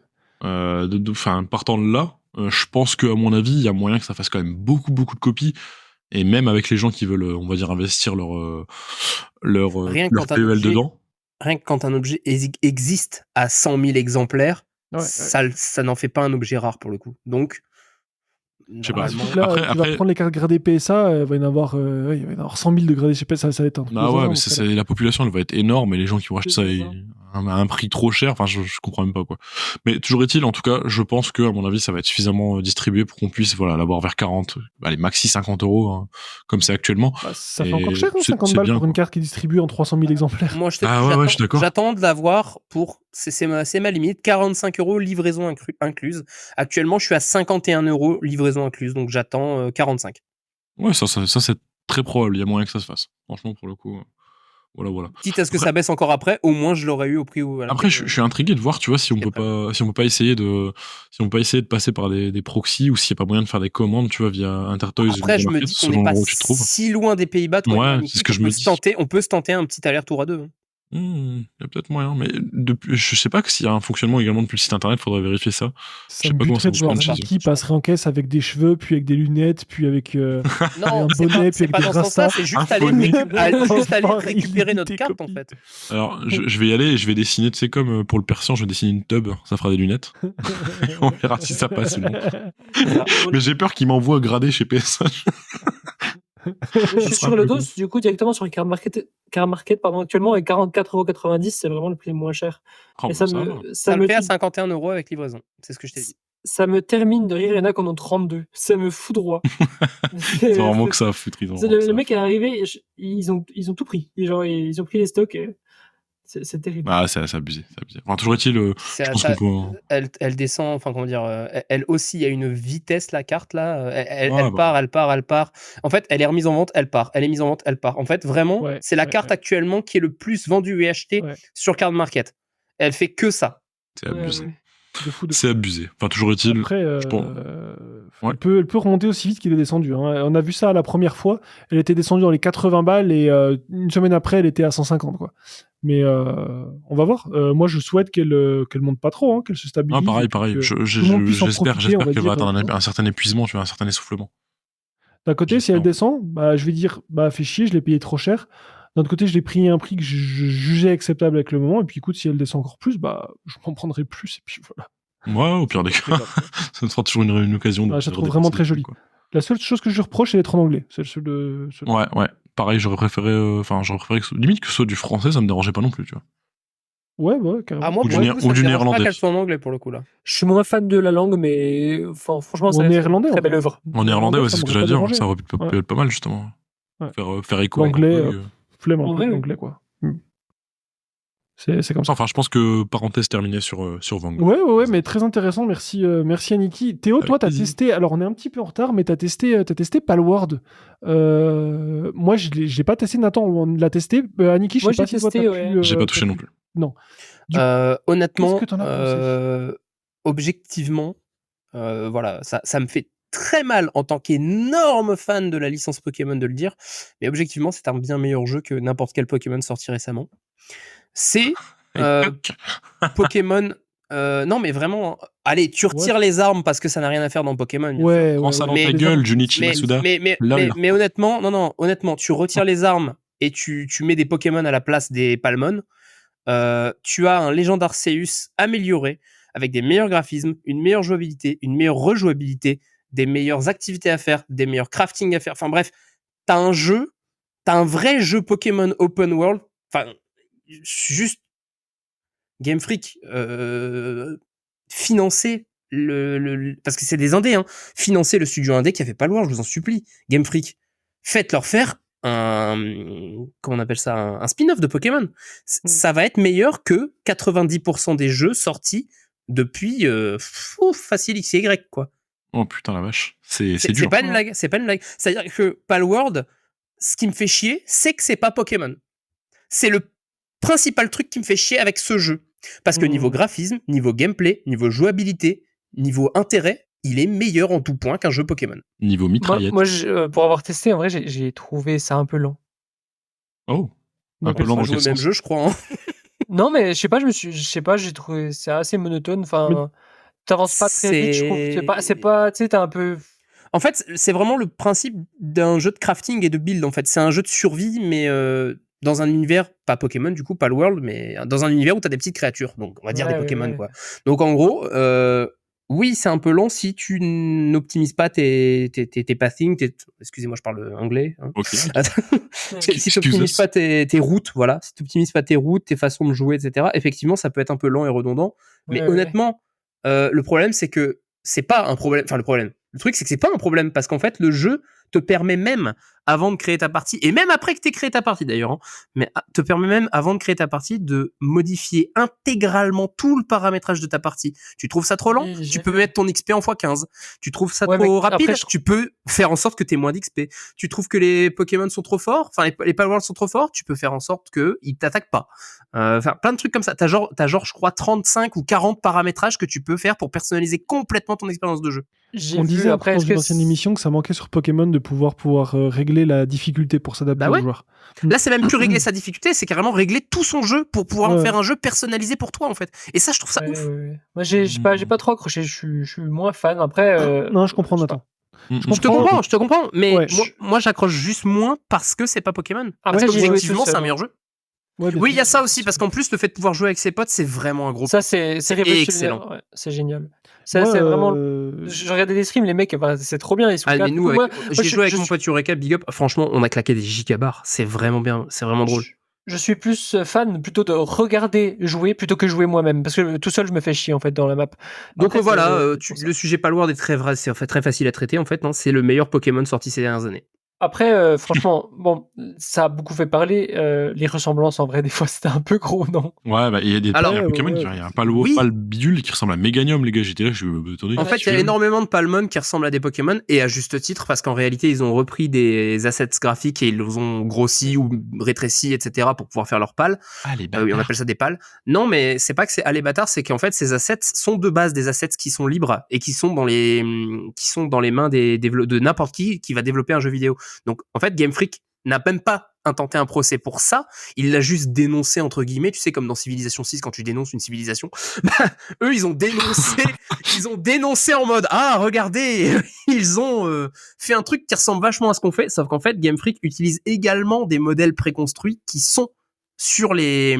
Partant de là, je pense qu'à mon avis, il y a moyen que ça fasse quand même beaucoup de copies. Et même avec les gens qui veulent, on va dire, investir leur Rien que quand un PEL objet- dedans. Rien que quand un objet existe à 100 000 exemplaires, Ouais, ça n'en fait pas un objet rare pour le coup. Donc, Je sais pas. normalement, Surtout que là, Après- tu vas après- prendre les cartes gradées PSA, il va y en avoir 100 000 de gradés PSA, ça va être un truc de Ah ouais, zinzin, mais donc, la population, elle va être énorme, et les gens qui vont acheter ça C'est ça. à un prix trop cher, enfin, je comprends même pas, quoi. Mais toujours est-il, en tout cas, je pense que, à mon avis, ça va être suffisamment distribué pour qu'on puisse, voilà, l'avoir vers 40, allez, maxi 50 €, hein, comme c'est actuellement. bah, ça fait Et encore cher, hein, c'est 50 balles bien, pour une quoi. carte qui est distribuée en 300 000 exemplaires. moi, Ah ouais, je suis d'accord. j'attends de l'avoir pour. C'est ma limite. 45 € livraison incluse. Actuellement, je suis à 51 € livraison incluse. Donc, j'attends 45. Ouais, ça, c'est très probable, il y a moyen que ça se fasse. Franchement, pour le coup, voilà. Quitte à ce que Après- ça baisse encore après, au moins je l'aurais eu au prix où. Après, je suis intrigué de voir, tu vois, si on peut pas essayer de passer par des proxys, ou s'il n'y a pas moyen de faire des commandes, tu vois, via Intertoys ou Après, je me Market, dis qu'on selon n'est pas l'endroit où tu te trouves. si loin des Pays-Bas. Toi, Ouais, et moi, c'est ce que Niki, je me dis. on peut se tenter un petit aller-retour à deux. Hein. Il y a peut-être moyen, mais je sais pas que s'il y a un fonctionnement également depuis le site internet, faudrait vérifier ça. Je Ça sais me pas comment ça buterait de voir fonctionne chez eux. qui passerait en caisse avec des cheveux, puis avec des lunettes, puis avec Non, un c'est bonnet, puis c'est avec pas des dans ce sens-là, rastas. c'est juste Un aller, bonnet. juste aller Par récupérer notre illimité carte en copie. fait. Alors, je vais y aller et je vais dessiner, tu sais, comme pour le persan, je vais dessiner une tub, ça fera des lunettes. On verra si ça passe ou non. Voilà. Mais j'ai peur qu'ils m'envoient grader chez PSA. Je suis sera sur un le peu dos, con. du coup, directement sur Car Market, pardon, actuellement, avec 44,90 €, c'est vraiment le prix le moins cher. Oh, Et bah, ça ça va. Ça le fait à 51 € avec livraison. C'est ce que je t'ai dit. ça me termine de rire, il y en a qui en ont 32. Ça me foudroie. C'est vraiment que ça à foutre. Ils ont vraiment que ça Le à mec est arrivé, ils ont tout pris. Ils ont pris les stocks. C'est terrible. Ah, c'est abusé, c'est abusé. Enfin, toujours est-il, je pense qu'on peut. Elle descend, enfin comment dire, elle aussi, il y a une vitesse la carte là. Elle Ah, bah. part. En fait, elle est remise en vente, elle part. Elle est mise en vente, elle part. En fait, vraiment, Ouais, c'est la ouais, carte ouais. actuellement qui est le plus vendue et achetée Ouais. sur Card Market. Elle fait que ça. C'est abusé. Ouais. De fou. C'est abusé. Enfin, toujours est-il. Après, je pense- Ouais. elle peut remonter aussi vite qu'il est descendu. Hein. On a vu ça la première fois. Elle était descendue dans les 80 balles et une semaine après, elle était à 150. Quoi. Mais on va voir. Moi, je souhaite qu'elle monte pas trop, hein, qu'elle se stabilise. Ah, et pareil. puis que tout le monde puisse en J'espère profiter, on va qu'elle va dire, atteindre un certain épuisement, tu vois, un certain essoufflement. D'un côté, si elle J'espère. descend, bah, je vais dire, bah, fais chier, je l'ai payé trop cher. D'un autre côté, je l'ai pris à un prix que je jugeais acceptable avec le moment. Et puis, écoute, si elle descend encore plus, bah, je m'en prendrai plus. Et puis voilà. Ouais, au pire des cas, ça me fera toujours une occasion de. Ah, je la de trouve vraiment redépenser très des jolie. trucs, quoi. La seule chose que je lui reproche, c'est d'être en anglais. C'est le seul de. Ouais. Pareil, j'aurais préféré limite que ce soit du français, ça me dérangeait pas non plus, tu vois. Ouais, carrément. Ah, moi, Ou pour du le coup, ou ça me du dérange pas néerlandais. qu'elle soit en anglais pour le coup là. Je suis moins fan de la langue, mais enfin, franchement, Ou ça en reste néerlandais, une en très belle fait. œuvre. En néerlandais, ouais, c'est ça ce que m'aurait j'allais pas dire. dérangé. Ça aurait pu être pas mal, justement. Ouais. Faire écho avec L'anglais, un peu, flemme un En peu vrai, oui. l'anglais, quoi. C'est comme ça. Enfin, je pense que parenthèse terminée sur Vang. Ouais, mais très intéressant. Merci Aniki. Théo, Avec toi, t'as plaisir. testé. Alors, on est un petit peu en retard, mais t'as testé Palworld. Moi, je l'ai pas testé. Nathan, on l'a testé. Aniki, je Moi, sais pas j'ai si toi, testé, t'as ouais. pu. J'ai pas t'as touché non pu- plus. Non. Honnêtement, Qu'est-ce que t'en as pensé objectivement, voilà, ça me fait très mal en tant qu'énorme fan de la licence Pokémon de le dire, mais objectivement, c'est un bien meilleur jeu que n'importe quel Pokémon sorti récemment. C'est Et euh, toc. Pokémon. Non, mais vraiment, allez, tu retires les armes parce que ça n'a rien à faire dans Pokémon. Bien sûr. Ouais, Prends ça dans Mais- ta les gueule, armes, Junichi Mais, Masuda. mais Lol. honnêtement, non, honnêtement, tu retires les armes et tu mets des Pokémon à la place des Palmon. Tu as un Légende Arceus amélioré avec des meilleurs graphismes, une meilleure jouabilité, une meilleure rejouabilité, des meilleures activités à faire, des meilleurs crafting à faire. Enfin bref, t'as un vrai jeu Pokémon open world. Enfin, juste Game Freak financer parce que c'est des indés, hein, financer le studio indé qui a fait pas loin, je vous en supplie. Game Freak, faites-leur faire comment on appelle ça, un spin-off de Pokémon. Ça va être meilleur que 90% des jeux sortis depuis facile X et Y, quoi. Oh putain la vache. C'est C'est dur. pas une blague, c'est pas une blague. C'est-à-dire que Palworld, ce qui me fait chier, c'est que c'est pas Pokémon. C'est le principal truc qui me fait chier avec ce jeu. Parce que niveau graphisme, niveau gameplay, niveau jouabilité, niveau intérêt, il est meilleur en tout point qu'un jeu Pokémon. Niveau mitraillette. Moi, pour avoir testé, en vrai, j'ai trouvé ça un peu lent. Oh. Un Donc, peu lent On dans joue quel au même sens jeu, je crois. Hein. Non, mais je sais pas, j'ai trouvé ça assez monotone. Enfin, t'avances pas très vite, je trouve. C'est pas, tu sais, t'as un peu. En fait, c'est vraiment le principe d'un jeu de crafting et de build. En fait, c'est un jeu de survie, mais dans un univers, pas Pokémon du coup, pas le World, mais dans un univers où t'as des petites créatures. Donc, on va dire des Pokémon, quoi. Donc, en gros, oui, c'est un peu long si tu n'optimises pas tes pathing. Excusez-moi, je parle anglais. Hein. Ok. Si tu n'optimises pas tes routes, voilà, si tu n'optimises pas tes routes, tes façons de jouer, etc., effectivement, ça peut être un peu lent et redondant. Mais honnêtement, le problème, c'est que c'est pas un problème. Enfin, le truc, c'est que c'est pas un problème parce qu'en fait, le jeu te permet même, avant de créer ta partie, et même après que tu aies créé ta partie d'ailleurs, hein, mais te permet même, avant de créer ta partie, de modifier intégralement tout le paramétrage de ta partie. Tu trouves ça trop lent? Tu peux mettre ton XP en x15. Tu trouves ça trop rapide? Après, tu peux faire en sorte que tu aies moins d'XP. Tu trouves que les Pokémon sont trop forts? Enfin, les Palworld sont trop forts? Tu peux faire en sorte qu'ils t'attaquent pas. Enfin, plein de trucs comme ça. T'as genre, je crois, 35 ou 40 paramétrages que tu peux faire pour personnaliser complètement ton expérience de jeu. On disait après dans une ancienne émission que ça manquait sur Pokémon de pouvoir régler la difficulté pour s'adapter aux joueurs. Là, c'est même plus régler sa difficulté, c'est carrément régler tout son jeu pour pouvoir en faire un jeu personnalisé pour toi, en fait. Et ça, je trouve ça ouf. Moi, j'ai pas trop accroché. Je suis moins fan. Après, non, je comprends, Nathan. Je te comprends, mais moi, j'accroche juste moins parce que c'est pas Pokémon. Parce qu'objectivement, c'est un meilleur jeu. Oui, il y a ça aussi, parce qu'en plus, le fait de pouvoir jouer avec ses potes, c'est vraiment un gros. Ça, c'est excellent. Ouais, c'est génial. Ça, c'est vraiment. Je regardais des streams, les mecs, c'est trop bien. Ils sont mais nous, j'ai joué avec mon pote Eureka, Big Up. Franchement, on a claqué des gigabars. C'est vraiment bien. C'est vraiment drôle. Je suis plus fan plutôt de regarder jouer plutôt que jouer moi-même. Parce que tout seul, je me fais chier, en fait, dans la map. Donc voilà, le sujet Palworld est c'est en fait très facile à traiter, en fait. Non, c'est le meilleur Pokémon sorti ces dernières années. Après, franchement, bon, ça a beaucoup fait parler. Les ressemblances, en vrai, des fois, c'était un peu gros, non? Ouais, bah, il y a des Pokémon qui il y a un Pal bidule qui ressemble à Meganium, les gars. J'étais là, je suis étonné. En fait, il y a énormément de Palmon qui ressemblent à des Pokémon, et à juste titre, parce qu'en réalité, ils ont repris des assets graphiques et ils les ont grossis ou rétrécis, etc., pour pouvoir faire leurs pals. Ah, les bâtards. On appelle ça des pals. Non, mais c'est pas que c'est les bâtards, c'est qu'en fait, ces assets sont de base des assets qui sont libres et qui sont dans les mains de n'importe qui va développer un jeu vidéo. Donc, en fait, Game Freak n'a même pas intenté un procès pour ça, il l'a juste dénoncé entre guillemets, tu sais, comme dans Civilization 6 quand tu dénonces une civilisation, eux ils ont dénoncé en mode regardez, ils ont fait un truc qui ressemble vachement à ce qu'on fait, sauf qu'en fait Game Freak utilise également des modèles préconstruits qui sont sur les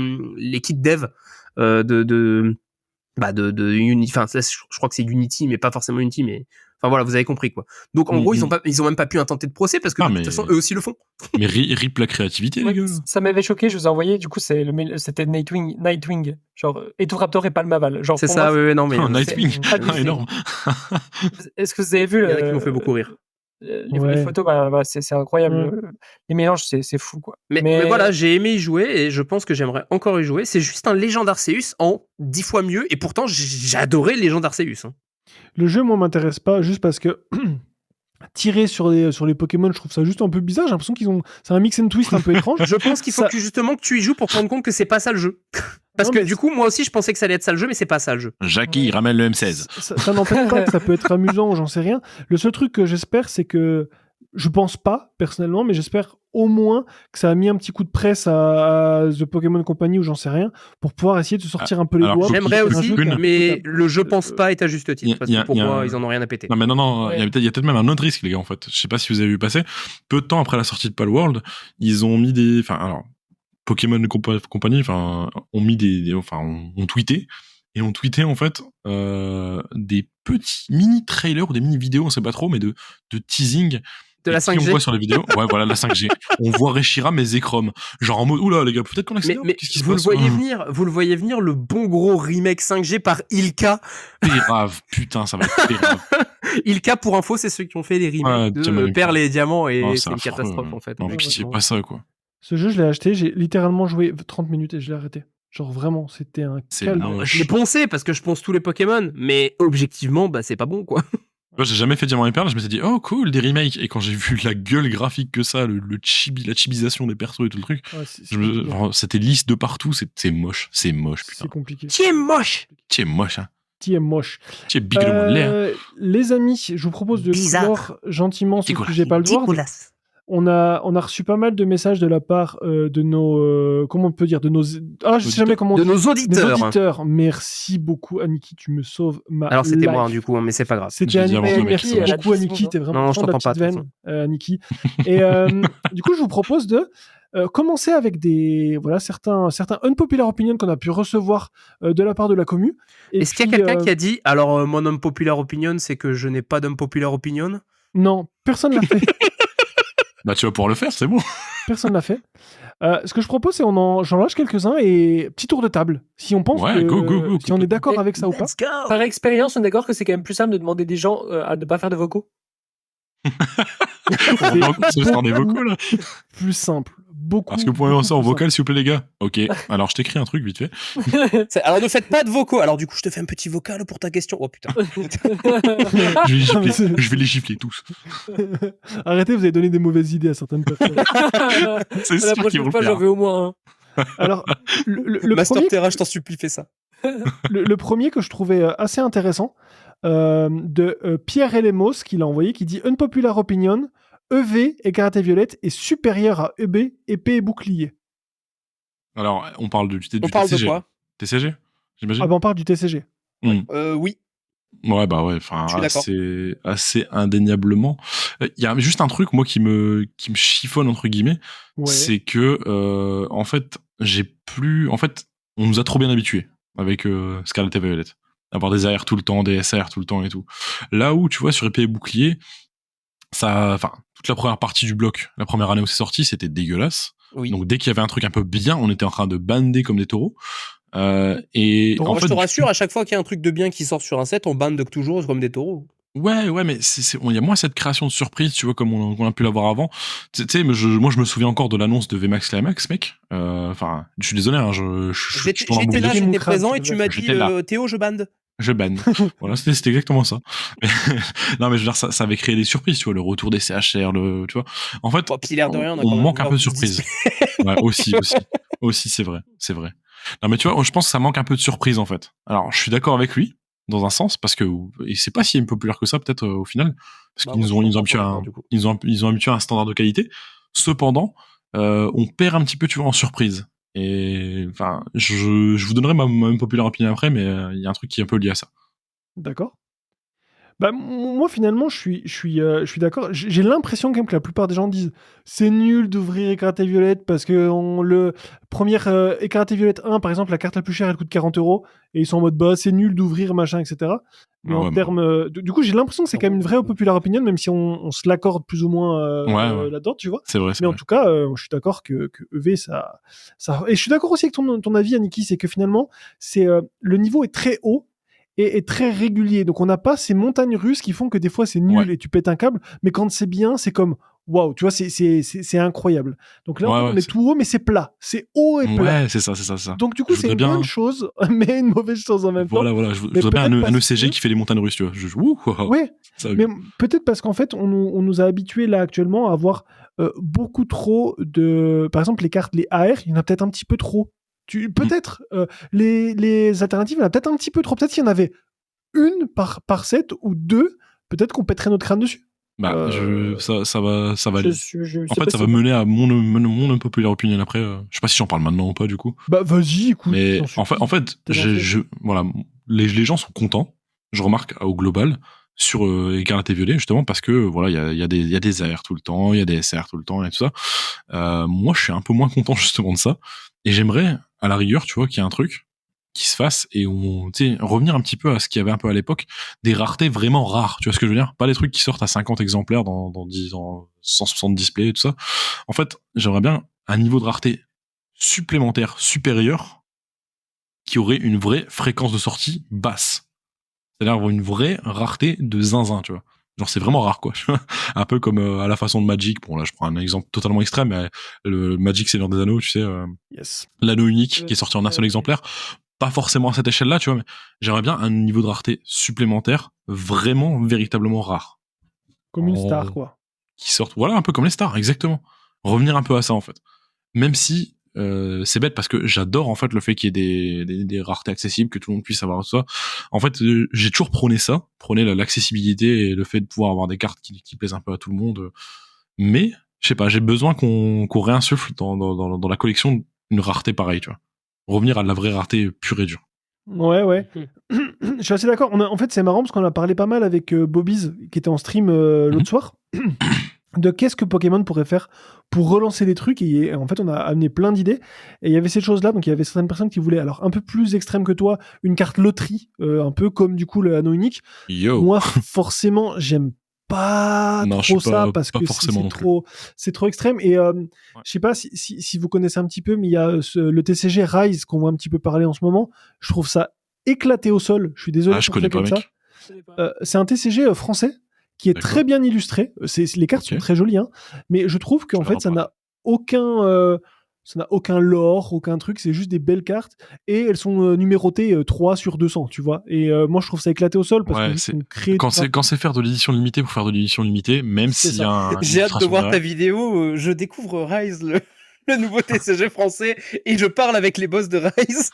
kits dev de Unity, enfin je crois que c'est Unity mais pas forcément Unity, mais enfin voilà, vous avez compris quoi. Donc en gros, ils ont même pas pu intenter de procès parce que de toute façon eux aussi le font. Mais rip la créativité, les gars. Ça m'avait choqué, je vous ai envoyé, du coup c'était Nightwing, genre Eturaptor et Palmaval, genre. C'est ça, oui, non mais Nightwing, énorme. Est-ce que vous avez vu Il y en a qui m'ont fait beaucoup rire. Les photos, c'est incroyable. Les mélanges, c'est fou, quoi. Mais voilà, j'ai aimé y jouer et je pense que j'aimerais encore y jouer. C'est juste un Legend Arceus en 10 fois mieux et pourtant j'ai adoré Legend Arceus. Hein. Le jeu, moi, m'intéresse pas juste parce que tirer sur les Pokémon, je trouve ça juste un peu bizarre. J'ai l'impression c'est un mix and twist un peu étrange. Je pense qu'il faut justement que tu y joues pour te rendre compte que c'est pas ça le jeu. Parce que du coup, moi aussi, je pensais que ça allait être ça le jeu, mais c'est pas ça le jeu. Jackie, il ramène le M16. Ça n'empêche pas que ça peut être amusant, j'en sais rien. Le seul truc que j'espère, c'est que je pense pas, personnellement, mais j'espère au moins que ça a mis un petit coup de presse à The Pokémon Company ou j'en sais rien, pour pouvoir essayer de se sortir un peu les doigts. J'aimerais aussi, mais le jeu pense pas est à juste titre, parce que pour moi, ils en ont rien à péter. Non, mais non, il y a peut-être même un autre risque, les gars, en fait. Je sais pas si vous avez vu passer. Peu de temps après la sortie de Palworld, ils ont mis Pokémon Company, ont tweeté. Et on tweetait, en fait, des petits mini-trailers ou des mini-vidéos, on sait pas trop, mais de teasing. De la 5G. On voit sur les vidéos. Ouais, voilà, la 5G. On voit Reshiram et Zekrom. Genre en mode, oula, les gars, peut-être qu'on accélère. Mais qu'est-ce qui se vous passe le voyez venir, le bon gros remake 5G par Ilka. Grave, putain, ça va être grave. Ilka, pour info, c'est ceux qui ont fait les remakes de Perles et Diamants et c'est une catastrophe, en fait. Non, pitié, pas ça, quoi. Ce jeu, je l'ai acheté, j'ai littéralement joué 30 minutes et je l'ai arrêté. Genre vraiment, c'était un calme. Je l'ai poncé parce que je ponce tous les Pokémon, mais objectivement, c'est pas bon, quoi. Moi, j'ai jamais fait Diamant et Perle, je me suis dit, oh cool, des remakes. Et quand j'ai vu la gueule graphique que ça, la chibisation des persos et tout le truc, c'était lisse de partout, c'est moche, putain. C'est compliqué. Tu es moche, hein. Tu es moche. Tu es big le monde l'air. Les amis, je vous propose de clore gentiment ce sujet Palworld. On a reçu pas mal de messages de la part de nos comment on peut dire de nos je sais jamais comment de nos auditeurs. Merci beaucoup Aniki, tu me sauves ma Alors c'était life. moi du coup, mais c'est pas grave. C'était Aniki, merci beaucoup Aniki, t'es vraiment je t'entends pas veine, Aniki. Et du coup je vous propose de commencer avec certains unpopular opinions qu'on a pu recevoir de la part de la commu. Est-ce qu'il y a quelqu'un qui a dit alors mon unpopular opinion c'est que je n'ai pas d'unpopular opinion? Non, personne l'a fait. Bah tu vas pouvoir le faire, c'est bon. Personne l'a fait. Ce que je propose, c'est j'en lâche quelques-uns et petit tour de table. Si on pense go, si on est d'accord avec ça ou pas. Par expérience, on est d'accord que c'est quand même plus simple de demander des gens à ne pas faire de vocaux. C'est des vocaux là. Plus simple. Beaucoup. Parce que vous pouvez lancer en vocal, s'il vous plaît, les gars. Ok. Alors, je t'écris un truc vite fait. Alors, ne faites pas de vocaux. Alors, du coup, je te fais un petit vocal pour ta question. Oh putain. Je vais les gifler tous. Arrêtez, vous avez donné des mauvaises idées à certaines personnes. C'est sûr qu'ils vont le faire. J'en veux au moins un. Alors, le Master premier... Terra, je t'en supplie, fais ça. le premier que je trouvais assez intéressant, de Pierre Elemos, qui l'a envoyé, qui dit « Unpopular opinion, EV et karaté violette est supérieur à EB, épée et bouclier. » Alors, on parle du TCG. On parle de quoi? TCG, j'imagine. Ah bah on parle du TCG. Oui. Ouais, bah ouais, enfin, assez indéniablement. Il y a juste un truc, moi, qui me chiffonne, entre guillemets, c'est que, en fait, on nous a trop bien habitués avec Scarlet et Violet. Avoir des AR tout le temps, des SR tout le temps et tout. Là où, tu vois, sur épée et bouclier, toute la première partie du bloc, la première année où c'est sorti, c'était dégueulasse. Oui. Donc dès qu'il y avait un truc un peu bien, on était en train de bander comme des taureaux. Et en fait, je te rassure, à chaque fois qu'il y a un truc de bien qui sort sur un set, on bande toujours comme des taureaux. Ouais, mais il y a moins cette création de surprise, tu vois, comme on a pu l'avoir avant. Tu sais, moi, je me souviens encore de l'annonce de VMAX Climax, mec. Enfin, je suis désolé, hein, j'étais là, j'étais présent et tu m'as dit, Théo, je bande. Je banne. Voilà, c'était exactement ça. Non, mais je veux dire, ça avait créé des surprises, tu vois, le retour des CHR, tu vois. En fait, on manque un peu de surprise. Ouais, aussi, c'est vrai. Non, mais tu vois, je pense que ça manque un peu de surprise, en fait. Alors, je suis d'accord avec lui, dans un sens, parce que, et c'est pas si impopulaire que ça, peut-être, au final, parce qu'ils nous ont habitué à un standard de qualité. Cependant, on perd un petit peu, tu vois, en surprise. Et enfin, je vous donnerai ma populaire opinion après, mais il y a un truc qui est un peu lié à ça. D'accord. Bah moi finalement je suis d'accord. J'ai l'impression quand même que la plupart des gens disent c'est nul d'ouvrir Éclaté Violette parce que le première Éclaté Violette 1 par exemple, la carte la plus chère elle coûte 40€ et ils sont en mode bah c'est nul d'ouvrir machin etc. Mais en termes du coup j'ai l'impression que c'est quand même une vraie populaire opinion même si on se l'accorde plus ou moins là-dedans tu vois. C'est vrai. Mais en tout cas je suis d'accord que EV ça et je suis d'accord aussi avec ton avis Aniki, c'est que finalement c'est le niveau est très haut. est très régulier. Donc on n'a pas ces montagnes russes qui font que des fois c'est nul et tu pètes un câble, mais quand c'est bien, c'est comme waouh, tu vois, c'est incroyable. Donc là, on est tout haut, mais c'est plat. C'est haut et plat. Ouais, c'est ça. Donc du coup, c'est une bonne chose, mais une mauvaise chose en même temps. Voilà. Je voudrais bien un ECG qui fait les montagnes russes, tu vois. Ouais, mais peut-être parce qu'en fait, on nous a habitués là actuellement à avoir beaucoup trop de... Par exemple, les cartes, les AR, il y en a peut-être un petit peu trop. Peut-être les alternatives, il y en a peut-être un petit peu trop. Peut-être s'il y en avait une par set ou deux, peut-être qu'on pèterait notre crâne dessus. Bah, ça va. En fait, ça va possible. mener à mon unpopular opinion après. Je sais pas si j'en parle maintenant ou pas du coup. Bah vas-y, écoute. Mais en fait, voilà, les gens sont contents. Je remarque au global sur Écarlate et Violet justement parce que voilà, il y a des AR tout le temps, il y a des SR tout le temps et tout ça. Moi, je suis un peu moins content justement de ça. Et j'aimerais, à la rigueur, tu vois, qu'il y ait un truc qui se fasse et revenir un petit peu à ce qu'il y avait un peu à l'époque, des raretés vraiment rares, tu vois ce que je veux dire? Pas des trucs qui sortent à 50 exemplaires dans 160 displays et tout ça. En fait, j'aimerais bien un niveau de rareté supplémentaire, supérieur, qui aurait une vraie fréquence de sortie basse. C'est-à-dire avoir une vraie rareté de zinzin, tu vois. Genre, c'est vraiment rare, quoi. Un peu comme à la façon de Magic. Bon, là, je prends un exemple totalement extrême, mais le Magic Seigneur des Anneaux, tu sais, l'anneau unique qui est sorti en un seul exemplaire. Pas forcément à cette échelle-là, tu vois, mais j'aimerais bien un niveau de rareté supplémentaire, vraiment, véritablement rare. Comme une star, quoi. Qui sortent, voilà, un peu comme les stars, exactement. Revenir un peu à ça, en fait. Même si c'est bête parce que j'adore en fait le fait qu'il y ait des raretés accessibles, que tout le monde puisse avoir ça. En fait, j'ai toujours prôné l'accessibilité et le fait de pouvoir avoir des cartes qui plaisent un peu à tout le monde. Mais je sais pas, j'ai besoin qu'on réinsuffle dans la collection une rareté pareille, tu vois. Revenir à de la vraie rareté pure et dure. Ouais. Je suis assez d'accord. En fait, c'est marrant parce qu'on a parlé pas mal avec Bobby's qui était en stream l'autre soir. De qu'est-ce que Pokémon pourrait faire pour relancer des trucs, et en fait on a amené plein d'idées, et il y avait cette chose là, donc il y avait certaines personnes qui voulaient, alors un peu plus extrême que toi, une carte loterie, un peu comme du coup le anneau unique. Moi forcément j'aime pas trop ça, parce que c'est trop extrême, et je sais pas si vous connaissez un petit peu, mais il y a le TCG Rise qu'on voit un petit peu parler en ce moment. Je trouve ça éclaté au sol, je suis désolé je connais pas, comme ça. C'est un TCG français qui est très bien illustré. Les cartes sont très jolies, hein, mais je trouve qu'en fait, ça n'a aucun lore, aucun truc, c'est juste des belles cartes, et elles sont numérotées 3 sur 200, tu vois. Et moi, je trouve ça éclaté au sol, parce quand c'est faire de l'édition limitée pour faire de l'édition limitée, même s'il y a un... J'ai hâte de voir ta vidéo, je découvre Rise, le nouveau TCG français, et je parle avec les boss de Rise.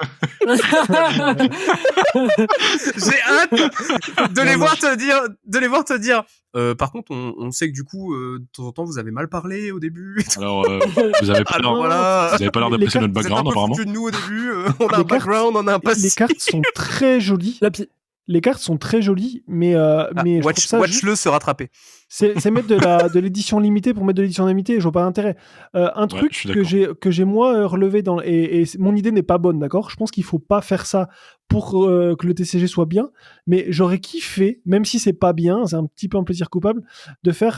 J'ai hâte de les voir te dire. Par contre, on sait que du coup, de temps en temps, vous avez mal parlé au début. Alors, vous avez pas l'air d'apprécier notre background, apparemment. Vous êtes un peu foutu de nous au début. On a un background, on a un passé. Les cartes sont très jolies. Les cartes sont très jolies, mais watch-le se rattraper. C'est mettre de l'édition limitée pour mettre de l'édition limitée, je vois pas l'intérêt. Un truc que j'ai moi relevé et mon idée n'est pas bonne, d'accord ? Je pense qu'il faut pas faire ça pour que le TCG soit bien, mais j'aurais kiffé, même si c'est pas bien, c'est un petit peu un plaisir coupable, de faire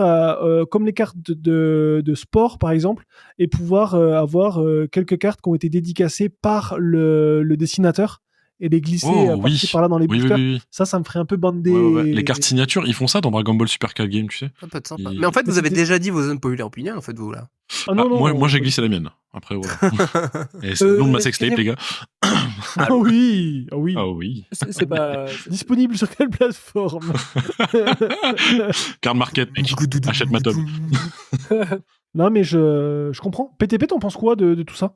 comme les cartes de sport par exemple, et pouvoir avoir quelques cartes qui ont été dédicacées par le dessinateur, et les glisser par-ci par-là dans les boosters. Oui. Ça me ferait un peu bander. Les cartes signatures, ils font ça dans Dragon Ball Super Card Game, tu sais. Ça peut être sympa. Mais en fait, vous avez déjà dit vos unpopular opinions, en fait, vous, là. Moi, j'ai glissé la mienne. Après, voilà. Et c'est le nom de ma sextape, les gars. Ah oui. C'est pas... Disponible sur quelle plateforme? Card Market, mec. Achète ma tome. Non, mais je comprends. PTP, t'en penses quoi de tout ça?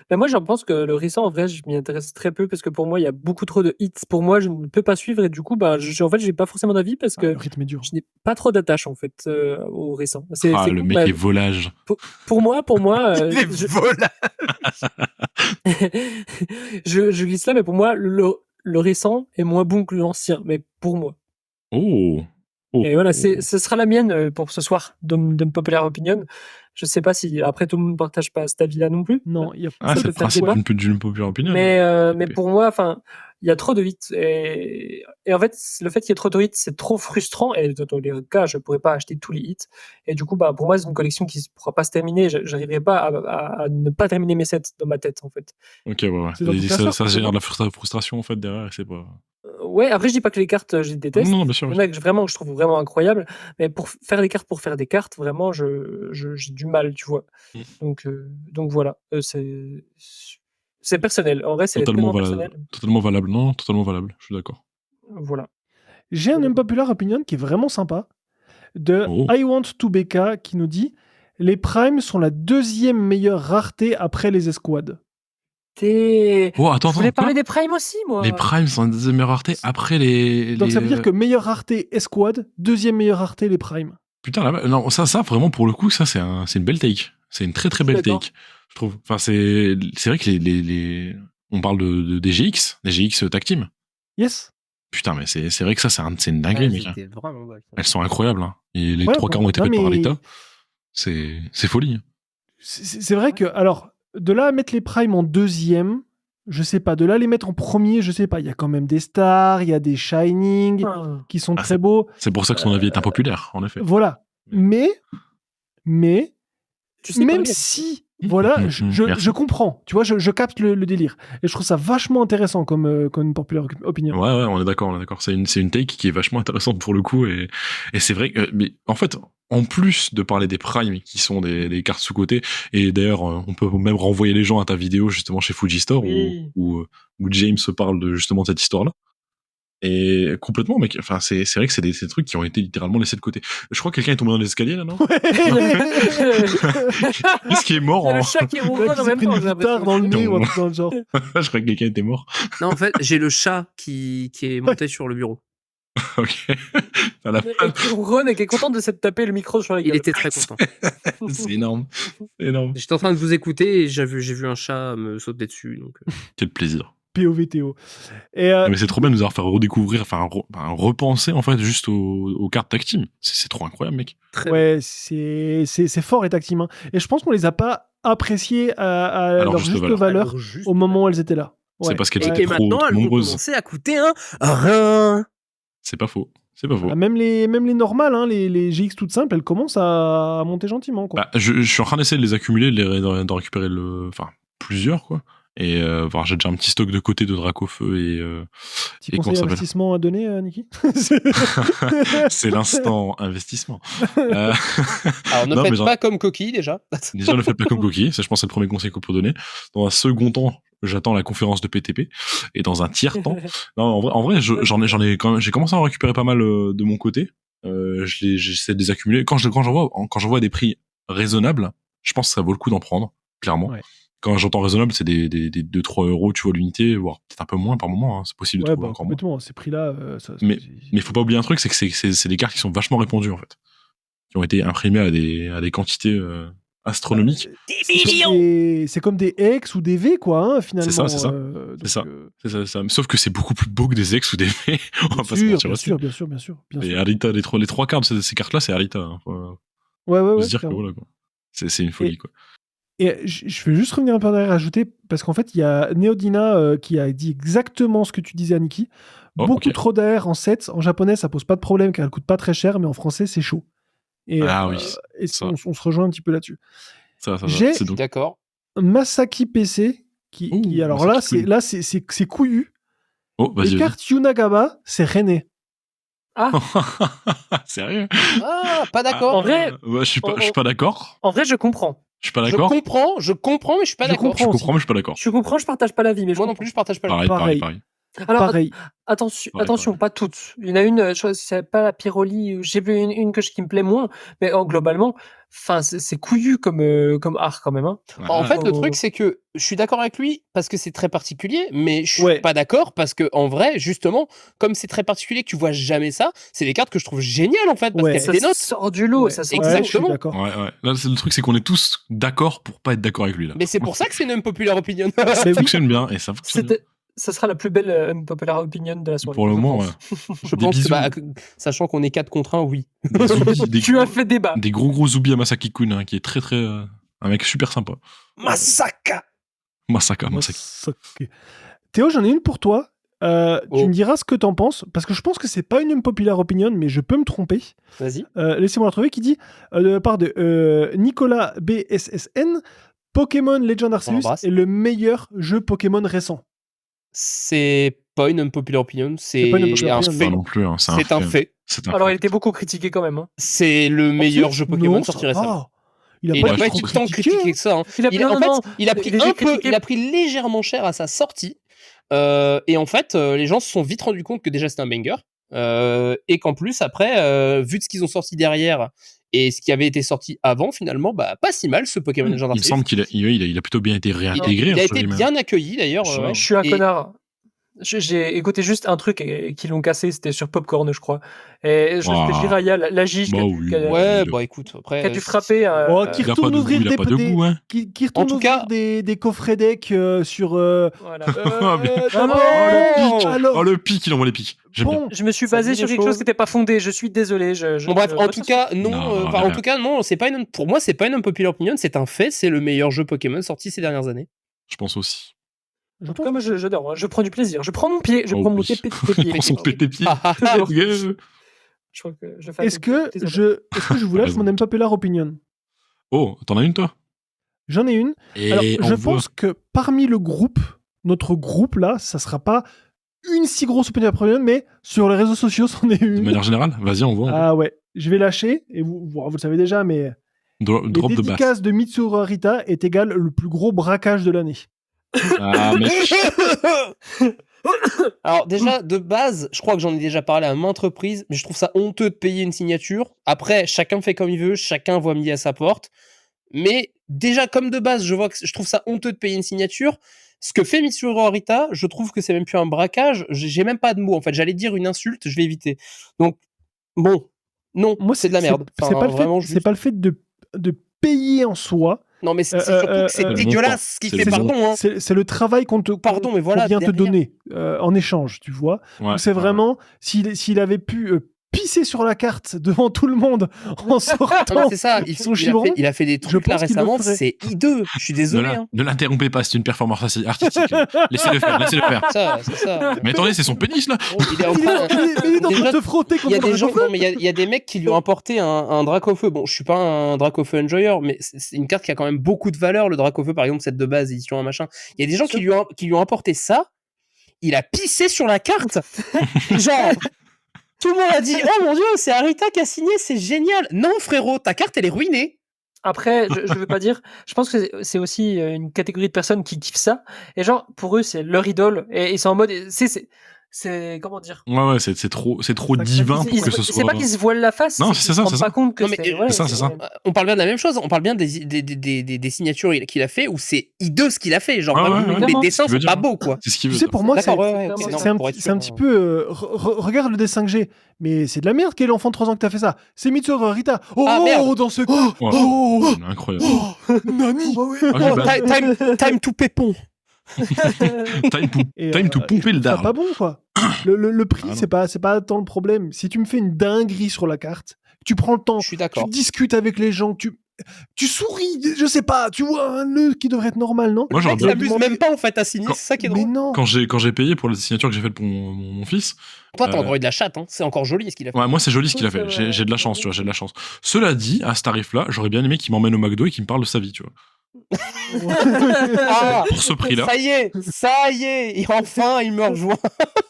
Ben moi, j'en pense que le récent, en vrai, je m'y intéresse très peu, parce que pour moi, il y a beaucoup trop de hits. Pour moi, je ne peux pas suivre, et du coup, en fait, j'ai pas forcément d'avis, parce que le rythme est dur. Je n'ai pas trop d'attache, en fait, au récent. Le mec est volage. Pour moi, volage. je glisse là, mais pour moi, le récent est moins bon que l'ancien, mais pour moi. Et voilà, ce sera la mienne pour ce soir, de Popular Opinion. Je sais pas si après tout le monde ne partage pas cet avis-là non plus. Non, il y a Ah, Ça c'est peut le faire principe débat. d'une populaire opinion. Mais Ok. pour moi, enfin, il y a trop de hits et en fait, le fait qu'il y ait trop de hits, c'est trop frustrant. Et dans les cas, je pourrais pas acheter tous les hits. Et du coup, bah, pour moi, c'est une collection qui ne pourra pas se terminer. J'arriverai pas à ne pas terminer mes sets dans ma tête, en fait. Ok, ouais. C'est dans Et tout cas ça. ça génère de la frustration en fait derrière. Et c'est pas. Ouais, après, je dis pas que les cartes, je les déteste. Non, bien sûr. Il y en a que je trouve vraiment incroyables. Mais pour faire des cartes pour faire des cartes, vraiment, j'ai du mal, tu vois. Mm. Donc voilà. C'est personnel. En vrai, c'est Totalement tellement valable. personnel. Totalement valable. Non, totalement valable. Je suis d'accord. Voilà. J'ai un unpopular opinion qui est vraiment sympa de Oh. I Want to BK qui nous dit les primes sont la deuxième meilleure rareté après les escouades. Oh, attends, Je voulais quoi parler des primes aussi, moi. Les primes sont la deuxième meilleure rareté après les. Donc ça veut dire que meilleure rareté escouade, deuxième meilleure rareté les primes. Putain, non, ça, vraiment, pour le coup, ça, c'est une belle take. C'est une très, très belle D'accord. take, je trouve. Enfin, c'est vrai que on parle des GX Tag Team. Yes. Putain, mais c'est vrai que ça, c'est une dinguerie, mec. Hein. C'était vraiment vache. Elles sont incroyables, hein. Et les Ouais, 3 quarts ont été non, faites par mais l'État. C'est folie. C'est vrai que, alors, de là à mettre les primes en deuxième, je sais pas. De là à les mettre en premier, je sais pas. Il y a quand même des stars, il y a des Shining qui sont Ah, très beaux. C'est pour ça que son avis est impopulaire, en effet. Voilà. Mais Tu sais même parler. si, voilà, Merci. je comprends. Tu vois, je capte le délire. Et je trouve ça vachement intéressant comme populaire opinion. Ouais, on est d'accord. C'est une take qui est vachement intéressante pour le coup. Et c'est vrai que, mais en fait, en plus de parler des primes qui sont des cartes sous-cotées, et d'ailleurs, on peut même renvoyer les gens à ta vidéo justement chez Fujistore Oui. où James parle justement de cette histoire-là. Et complètement, mec. Enfin, c'est vrai que c'est des trucs qui ont été littéralement laissés de côté. Je crois que quelqu'un est tombé dans les escaliers là, non Qu'est-ce qui est mort Il y a en... le chat qui est Le mourant mec, il en s'est même pris temps. une j'ai l'impression. guitare dans le nez ou un truc dans le genre. Je crois que quelqu'un était mort. Non, en fait, j'ai le chat qui est monté sur le bureau. Ok. À la Et fin, qui ronronne et qui est content de s'être tapé le micro sur la Il gueule. était très content. c'est énorme. C'est énorme. J'étais en train de vous écouter et j'ai vu un chat me sauter dessus. Donc, Quel plaisir. POVTO. Et Mais c'est trop bien de nous avoir fait redécouvrir, enfin, repenser en fait juste aux cartes tag team. C'est trop incroyable, mec. très ouais, c'est fort les tag team, hein. Et je pense qu'on les a pas appréciées à leur leur juste juste valeur. valeur Alors, juste au moment où elles étaient là. C'est Ouais. parce qu'elles Et étaient que trop maintenant, elles vont nombreuses. commencer à coûter un rein. C'est pas faux. C'est pas faux. Ah, même les normales, hein, les GX toutes simples, elles commencent à monter gentiment, quoi. Bah, je suis en train d'essayer de les accumuler, d'en récupérer plusieurs, quoi. Et j'ai déjà un petit stock de côté de Dracofeu Petit et comment conseil ça s'appelle d'investissement à donner, Niki. C'est l'instant investissement. Euh, Alors, ne Non, mais faites genre- pas comme coquille déjà. Déjà, ne faites pas comme coquille. Ça, je pense, c'est le premier conseil qu'on peut donner. Dans un second temps, j'attends la conférence de PTP. Et dans un tiers temps, non, en vrai, j'en ai quand même, j'ai commencé à en récupérer pas mal de mon côté. J'essaie de les accumuler. Quand j'en vois des prix raisonnables, je pense que ça vaut le coup d'en prendre, clairement. Ouais. Quand j'entends raisonnable, c'est des 2-3 euros, tu vois, l'unité, voire peut-être un peu moins par moment, hein. C'est possible de Ouais, trouver encore moins. complètement. Ces prix-là, Mais faut pas oublier un truc, c'est que c'est des cartes qui sont vachement répandues, en fait. Qui ont été imprimées à des quantités astronomiques. C'est comme des X ou des V, quoi, hein, finalement. C'est ça, c'est ça. Donc, C'est ça. C'est ça. Sauf que c'est beaucoup plus beau que des X ou des V. On va pas se Bien mentir sûr, aussi. bien sûr. Et Arita, les trois cartes de ces cartes-là, c'est Arita. Hein. Faut Ouais, se dire que clairement. voilà, quoi. C'est une folie, quoi. Et je vais juste revenir un peu en arrière, ajouter, parce qu'en fait, il y a Neodina qui a dit exactement ce que tu disais, Aniki. Oh, Beaucoup ok. trop d'air en 7. En japonais, ça pose pas de problème car elle coûte pas très cher, mais en français, c'est chaud. Et, Oui, et ça. on se rejoint un petit peu là-dessus. Ça, J'ai- c'est donc. D'accord. Masaki PC, qui Ouh, alors Masaki là, couillu. c'est couillu. Oh, Les vas-y. cartes Yunagaba, c'est René. Sérieux? Ah, pas d'accord. En vrai, Ouais, je suis pas d'accord. En vrai, je comprends. Je suis pas Je d'accord. comprends, mais je suis pas Je d'accord. Je comprends. comprends, mais je suis pas d'accord. Je comprends, je partage pas l'avis, mais je Moi non comprends. plus, je partage pas le Pareil. Alors, Pareil. attention, Pareil. pas toutes. Il y en a une, c'est pas la Pyroli, j'ai vu une qui me plaît moins, mais globalement, enfin, c'est couillu comme art quand même. Hein. En fait, le Oh. truc, c'est que je suis d'accord avec lui parce que c'est très particulier, mais je suis Ouais. pas d'accord parce que, en vrai, justement, comme c'est très particulier que tu vois jamais ça, c'est des cartes que je trouve géniales, en fait, parce Ouais. qu'elles Ça des notes. sort du lot, Ouais. ça sort Ouais, du lot. je suis Exactement. d'accord. Ouais. Là, le truc, c'est qu'on est tous d'accord pour pas être d'accord avec lui, là. Mais c'est pour ça que c'est une unpopular opinion. Ça fonctionne bien, et ça fonctionne bien. ça sera la plus belle unpopular opinion de la soirée. Pour le moment, ouais. Je Des pense bisous. sachant qu'on est 4 contre 1, oui. Des zoubis, Tu as fait débat. des gros zoubis à Masaki-kun, hein, qui est très très. Un mec super sympa. Masaka. Masaki. Ok. Théo, j'en ai une pour toi. Tu Oh. me diras ce que t'en penses, parce que je pense que c'est pas une unpopular opinion, mais je peux me tromper. Vas-y. Laissez-moi la trouver, qui dit, de la part de Nicolas BSSN, Pokémon Legend Arceus l'embrasse. est le meilleur jeu Pokémon récent. C'est pas une unpopular opinion, c'est pas une unpopular un opinion, fait. Pas non plus, hein, C'est un fait. C'est un Alors, fait. il était beaucoup critiqué quand même. Hein. C'est le meilleur jeu Pokémon Non, sorti ça récemment. va. Il a Et il pas n'a été pas trop été tant critiqué, critiqué que ça. Hein. Il a En non, fait, il a pris déjà critiqué. il a pris légèrement cher à sa sortie. Et en fait, les gens se sont vite rendus compte que déjà c'était un banger. Et qu'en plus, après, vu de ce qu'ils ont sorti derrière et ce qui avait été sorti avant, finalement, bah, pas si mal ce Pokémon Legend Il Arceus. semble qu'il a plutôt bien été réintégré. Il a hein, été ce jeu, bien accueilli d'ailleurs. Je ouais. Je suis un Et- connard. J'ai écouté juste un truc qui l'ont cassé, c'était sur Popcorn, je crois. Et Wow. c'était Jiraya, la gige, Bah qui a- oui, qui a- Ouais, il a- bah écoute, après. qui a dû frapper. Oh, qui Il a retourne pas de ouvrir goût, il a des pas de goût, hein. qui retourne En tout ouvrir cas- des coffrets deck sur. Voilà. Ah, mais- d'abord, Oh, le pitch, alors. Oh, le pic, il envoie les pics. J'aime bien. Bon, Je me suis Ça basé dit sur des quelque chose choses. qui n'était pas fondé. Je suis désolé. Bon bref, en tout cas, non. Non, Enfin, en rien. tout cas, non. C'est pas une. Pour moi, c'est pas une unpopular opinion. C'est un fait. C'est le meilleur jeu Pokémon sorti ces dernières années. Je pense aussi. je En tout pense. cas, moi, j'adore. Je prends du plaisir. Je prends mon pied. Je Oh, prends mon oui. pied. Prends son pépier. Ah, ah, ah. Je crois que je fais Est-ce que je vous lâche raison. mon unpopular opinion? Oh, t'en as une, toi? J'en ai une. Et Alors, je envoie. pense que parmi le groupe, notre groupe là, ça sera pas une si grosse opinion, mais sur les réseaux sociaux, c'en est De une. manière générale, vas-y, on voit. Ah ouais, je vais lâcher, et vous le savez déjà, mais Drop les de basse. dédicaces de Mitsuru Harita est égal le plus gros braquage de l'année. Ah, mec. Alors déjà, de base, je crois que j'en ai déjà parlé à maintes reprises, mais je trouve ça honteux de payer une signature. Après, chacun fait comme il veut, chacun voit midi à sa porte. Mais déjà, comme de base, je trouve ça honteux de payer une signature. Ce que fait Mitsuru Harita, je trouve que c'est même plus un braquage. J'ai même pas de mots. En fait, j'allais dire une insulte, je vais éviter. Donc, bon, non, Moi, c'est de la merde. C'est Enfin, pas le vraiment fait, c'est pas le fait de payer en soi. Non, mais c'est surtout que c'est le dégueulasse ce qu'il C'est fait, le pardon. Hein. C'est le travail qu'on te Pardon, mais voilà, qu'on vient te derrière. donner en échange, tu vois. Ouais, Donc c'est ouais. vraiment, s'il avait pu pisser sur la carte devant tout le monde en Non, mais sortant c'est ça, son giron, il a fait des trucs là pense qu'il le récemment, ferait. c'est hideux. Je suis désolé. Hein. Ne l'interrompez pas, c'est une performance artistique. Laissez-le faire, laissez-le faire. Ça, c'est ça. Mais attendez, c'est son pénis, là. Il est en il train- est en train Déjà, de te frotter Il y a contre des gens, le feu. non, mais il y a des mecs qui lui ont apporté un Dracofeu. Bon, je suis pas un Dracofeu enjoyer, mais c'est une carte qui a quand même beaucoup de valeur. Le Dracofeu, par exemple, cette de base, édition 1 machin. Il y a des gens qui lui ont apporté ça. Il a pissé sur la carte. Genre, tout le monde a dit, oh mon dieu, c'est Harita qui a signé, c'est génial. Non, frérot, ta carte, elle est ruinée. Après, je veux pas dire. Je pense que c'est aussi une catégorie de personnes qui kiffent ça. Et genre, pour eux, c'est leur idole. Et ils sont en mode. C'est comment dire. Ouais, c'est trop divin pour que ce soit. C'est pas qu'ils se voilent la face. Non, qu'ils c'est se ça, rendent c'est pas ça. compte que Non, mais c'est. c'est ça. On parle bien de la même chose. On parle bien des signatures qu'il a fait où c'est hideux ce qu'il a fait. Genre, Ouais, vraiment, ouais, les clairement. dessins Tu veux sont pas dire, beaux, quoi. C'est ce qu'il Tu veut. sais, pour moi, c'est D'accord, ouais, ok, c'est non, c'est un, pour être c'est sûr, un petit peu. Regarde le D5G, mais c'est de la merde. Quel enfant de 3 ans que t'as fait ça? C'est Mitsuru Harita. Oh, Ah, merde. dans ce. Ouais. Oh, Incroyable. Nani. Ok, Oh, bah, time to pépon. Et, time to pomper le c'est dard. pas bon, quoi. Le prix, Ah non. c'est pas tant le problème. Si tu me fais une dinguerie sur la carte, tu prends le temps, Je suis tu d'accord. discutes avec les gens, tu souris, je sais pas, tu vois un nœud qui devrait être normal, non? Moi, Le j'aurais mec bien- s'amuse même pas en fait à signer, Quand- c'est ça qui est Mais drôle. non. Quand j'ai payé pour la signature que j'ai faite pour mon fils, Toi, t'as Euh, encore eu de la chatte, hein. C'est encore joli ce qu'il a fait. ouais, moi c'est joli ce qu'il a Oui, fait. c'est vrai. J'ai de la chance, tu vois, j'ai de la chance. Cela dit, à ce tarif-là, j'aurais bien aimé qu'il m'emmène au McDo et qu'il me parle de sa vie, tu vois. Ah, Pour ce prix-là. ça y est, et enfin il me rejoint.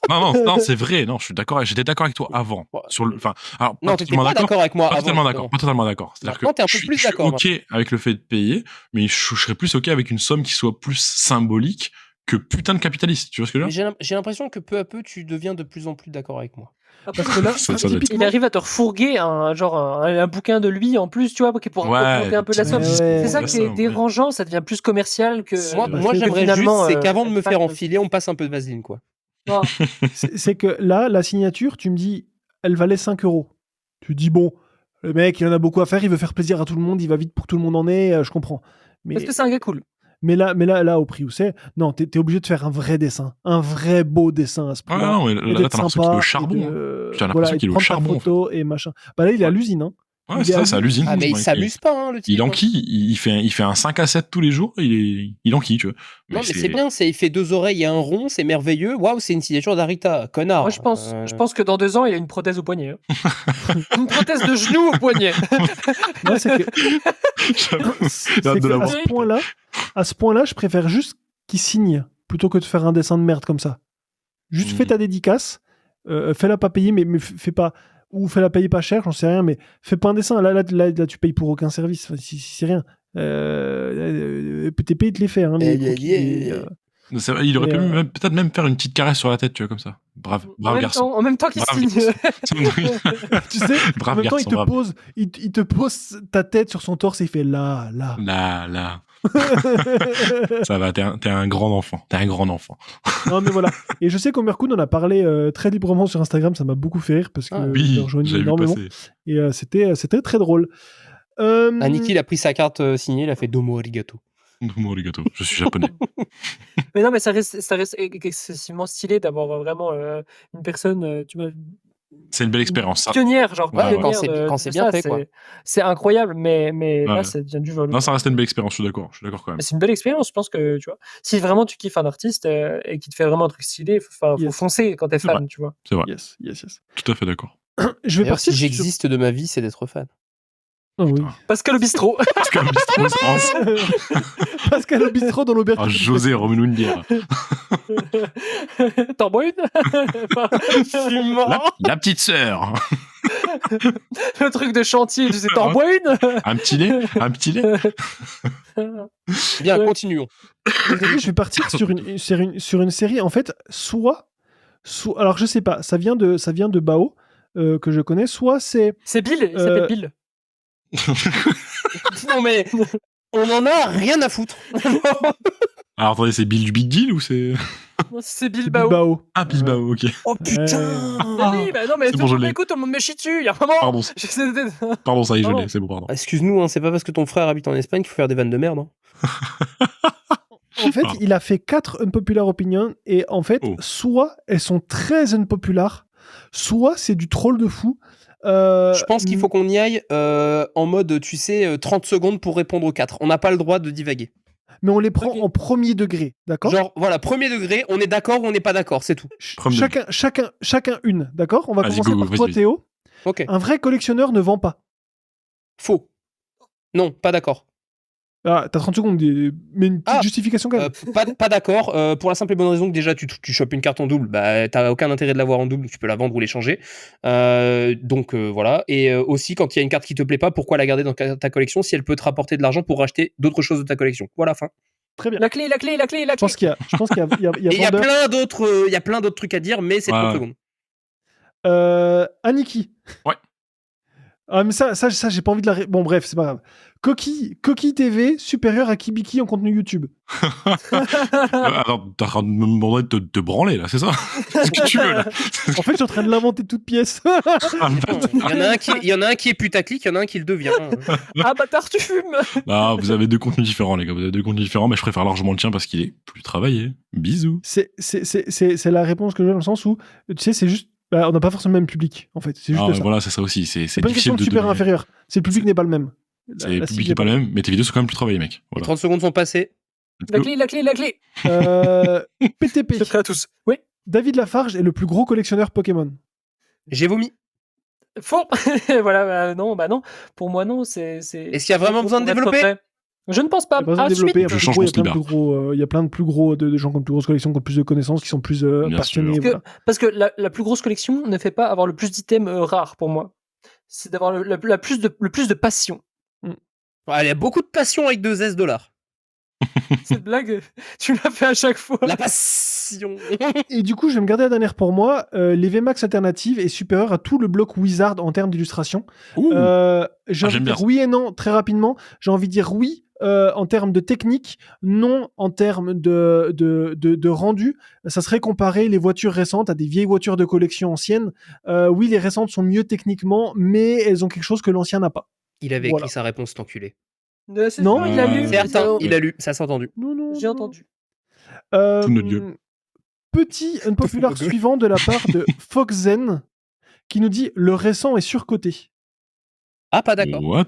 Non, c'est vrai. Non, j'étais d'accord avec toi avant. Ouais. Sur le, enfin, alors Non, pas t'étais totalement pas d'accord avec moi Pas avant. totalement d'accord. Non. Pas totalement d'accord. C'est-à-dire Maintenant, t'es un peu je plus suis d'accord, ok avec le fait de payer, mais je serais plus ok avec une somme qui soit plus symbolique que putain de capitaliste. Tu vois ce que je veux Mais dire j'ai l'impression que peu à peu tu deviens de plus en plus d'accord avec moi. Parce que là, Ça doit être- Il arrive à te refourguer un bouquin de lui en plus, tu vois, qui pourra Ouais, augmenter un peu la somme. ouais, C'est ça ouais, qui est ouais. dérangeant, ça devient plus commercial que. Moi que j'aimerais finalement, juste, c'est qu'avant de me faire pas- enfiler, on passe un peu de vaseline, quoi. Non, c'est que là, la signature, tu me dis, elle valait 5 €. Tu dis, bon, le mec, il en a beaucoup à faire, il veut faire plaisir à tout le monde, il va vite pour que tout le monde en ait, je comprends. Mais Parce que c'est un gars cool. Mais là, au prix où c'est, non, t'es obligé de faire un vrai dessin, un vrai beau dessin à ce Ouais, prix-là. non, mais Et là, d'être t'as l'impression qu'il est sympa au et charbon. de- T'as l'impression voilà, et qu'il est de au prendre ta charbon, en fait. photo et machin. Bah là, il est à l'usine. Hein. Ouais, c'est ça, c'est à l'usine. Ah, mais il Ouais, s'amuse pas, hein, le type. Il hein. enquille, il fait un 5 à 7 tous les jours, il enquille, tu vois. Non, mais c'est bien, il fait 2 oreilles et un rond, c'est merveilleux. Waouh, c'est une signature d'Arita, connard. Moi, je pense que dans 2 ans, il a une prothèse au poignet. Hein. Une prothèse de genou au poignet. Non, c'est que, c'est hâte de que l'avoir. à ce point-là, je préfère juste qu'il signe plutôt que de faire un dessin de merde comme ça. Juste fais ta dédicace, fais-la pas payer, mais fais pas, ou fais-la payer pas cher, j'en sais rien, mais fais pas un dessin. Là, tu payes pour aucun service, enfin, si c'est rien. PTP, il te les fait. Hein, les croquis, C'est vrai, il aurait pu Et, peut-être même faire une petite caresse sur la tête, tu vois, comme ça. Brave garçon. En même temps qu'il Brave signe. tu sais, Brave en même temps, garçon, brave. il te pose ta tête sur son torse et il fait là. Là. Ça va, t'es un grand enfant. T'es un grand enfant. Non, mais voilà. Et je sais qu'Omerkun en a parlé très librement sur Instagram, ça m'a beaucoup fait rire parce que je Oui, le rejoignais j'ai vu énormément. passer. Et c'était très drôle. Aniki, il a pris sa carte signée, il a fait Domo Arigato. Domo arigato, je suis japonais. Mais non, mais ça reste excessivement stylé d'avoir vraiment une personne, tu vois, C'est une belle expérience, ça. pionnière, genre Ouais, pionnière quand de c'est bien ça, fait, quoi. C'est incroyable, mais Ouais. là, ça devient du vol. Non, ça restait une belle expérience, je suis d'accord quand même. Mais c'est une belle expérience, je pense que, tu vois, si vraiment tu kiffes un artiste et qu'il te fait vraiment un truc stylé, faut Yes. foncer quand t'es C'est fan, vrai. tu vois. C'est vrai, Yes. tout à fait d'accord. Je vais D'ailleurs, partir si sur- j'existe de ma vie, c'est d'être fan. Ah oui. Pascal au bistrot. En tout cas, le bistrot France. Pascal au bistrot dans l'auberge. Ah, José, remets-nous une bière. T'en bois une? La petite sœur. Le truc de chantier, tu sais, t'en bois une? Un petit lait. Bien, Ouais. continuons. Je vais partir sur une série. En fait, soit alors je sais pas, ça vient de Bao que je connais. Soit c'est C'est Bill, il s'appelle Bill. Non, mais on en a rien à foutre. Alors attendez, c'est Bill du Big Deal ou c'est. C'est Bilbao. Bao. Ah, Bilbao, ok. Oh putain. Ah oui, bah non, mais C'est tout bon, le je monde l'ai. m'écoute, tout le monde me chie dessus. Il y a un moment. Pardon, pardon, ça y est, je Pardon. l'ai, c'est bon, pardon. Excuse-nous, hein, c'est pas parce que ton frère habite en Espagne qu'il faut faire des vannes de merde. Hein. En fait, Pardon. il a fait 4 unpopular opinions et en fait, Oh. soit elles sont très unpopular, soit c'est du troll de fou. Je pense qu'il faut qu'on y aille en mode, tu sais, 30 secondes pour répondre aux 4. On n'a pas le droit de divaguer. Mais on les prend Ok. en premier degré, d'accord? Genre, voilà, premier degré, on est d'accord ou on n'est pas d'accord, c'est tout. Premier Chacun une, d'accord? On va Vas-y, commencer go, par toi, vas-y. Théo. Ok. Un vrai collectionneur ne vend pas. Faux. Non, pas d'accord. Ah, t'as 30 secondes, mais une petite Ah, justification quand même. Pas d'accord, pour la simple et bonne raison que déjà tu chopes une carte en double, bah t'as aucun intérêt de l'avoir en double, tu peux la vendre ou l'échanger. Donc voilà. Et aussi quand il y a une carte qui te plaît pas, pourquoi la garder dans ta collection si elle peut te rapporter de l'argent pour racheter d'autres choses de ta collection. Voilà, fin. Très bien. La clé. Je pense qu'il y a Et il y a vendeur. plein d'autres trucs à dire, mais c'est Ouais, 30 ouais. secondes. Aniki. Ouais. Ah, mais ça j'ai pas envie de la. Bon, bref, c'est pas grave. Coquille TV supérieur à Kibiki en contenu YouTube. Alors, t'es en train de me demander de te branler, là, c'est ça? C'est ce que tu veux, là? En fait, je suis en train de l'inventer de toutes pièces. Il y en a un qui est putaclic, il y en a un qui le devient. Ah, bâtard, tu fumes. Ah, vous avez deux contenus différents, les gars. Vous avez deux contenus différents, mais je préfère largement le tien parce qu'il est plus travaillé. Bisous. C'est la réponse que j'ai dans le sens où, tu sais, c'est juste. Bah, on n'a pas forcément le même public, en fait. C'est juste Ah, ça. voilà, c'est ça aussi. C'est C'est pas une question difficile de supérieur inférieur. C'est le public n'est pas le même. C'est le public n'est pas le même, mais tes vidéos sont quand même plus travaillées, mec. Les Voilà. 30 secondes sont passées. La clé. PTP. Je le ferai à tous. Oui. David Lafarge est le plus gros collectionneur Pokémon. J'ai vomi. Faux. Voilà, non. Pour moi, non. Est-ce qu'il y a vraiment besoin de Pour être développer vrai. Je ne pense pas. Il y a pas besoin de Suite. développer. Je change mon Il y a plein de slibard. plus gros. Il y a plein de plus gros de gens qui ont de plus grosses collections, qui ont plus de connaissances, qui sont plus Bien passionnés. sûr. Voilà. Parce que la plus grosse collection ne fait pas avoir le plus d'items rares pour moi. C'est d'avoir le plus de passion. Il y a beaucoup de passion avec 2 $. Cette blague, tu l'as fait à chaque fois. La passion. Et du coup, je vais me garder la dernière pour moi. Les VMAX alternatives est supérieur à tout le bloc Wizard en termes d'illustration. J'ai envie de j'aime bien dire oui et non très rapidement. J'ai envie de dire oui en termes de technique, non en termes de rendu. Ça serait comparer les voitures récentes à des vieilles voitures de collection anciennes. Oui, les récentes sont mieux techniquement, mais elles ont quelque chose que l'ancien n'a pas. Il avait Voilà. écrit sa réponse, cet enculé. Non, il a lu. Certain, il a lu, ça s'est entendu. Non. J'ai entendu. Euh, Tout notre gueule. Petit unpopular suivant de la part de Foxzen qui nous dit le récent est surcoté. Ah, pas d'accord. What?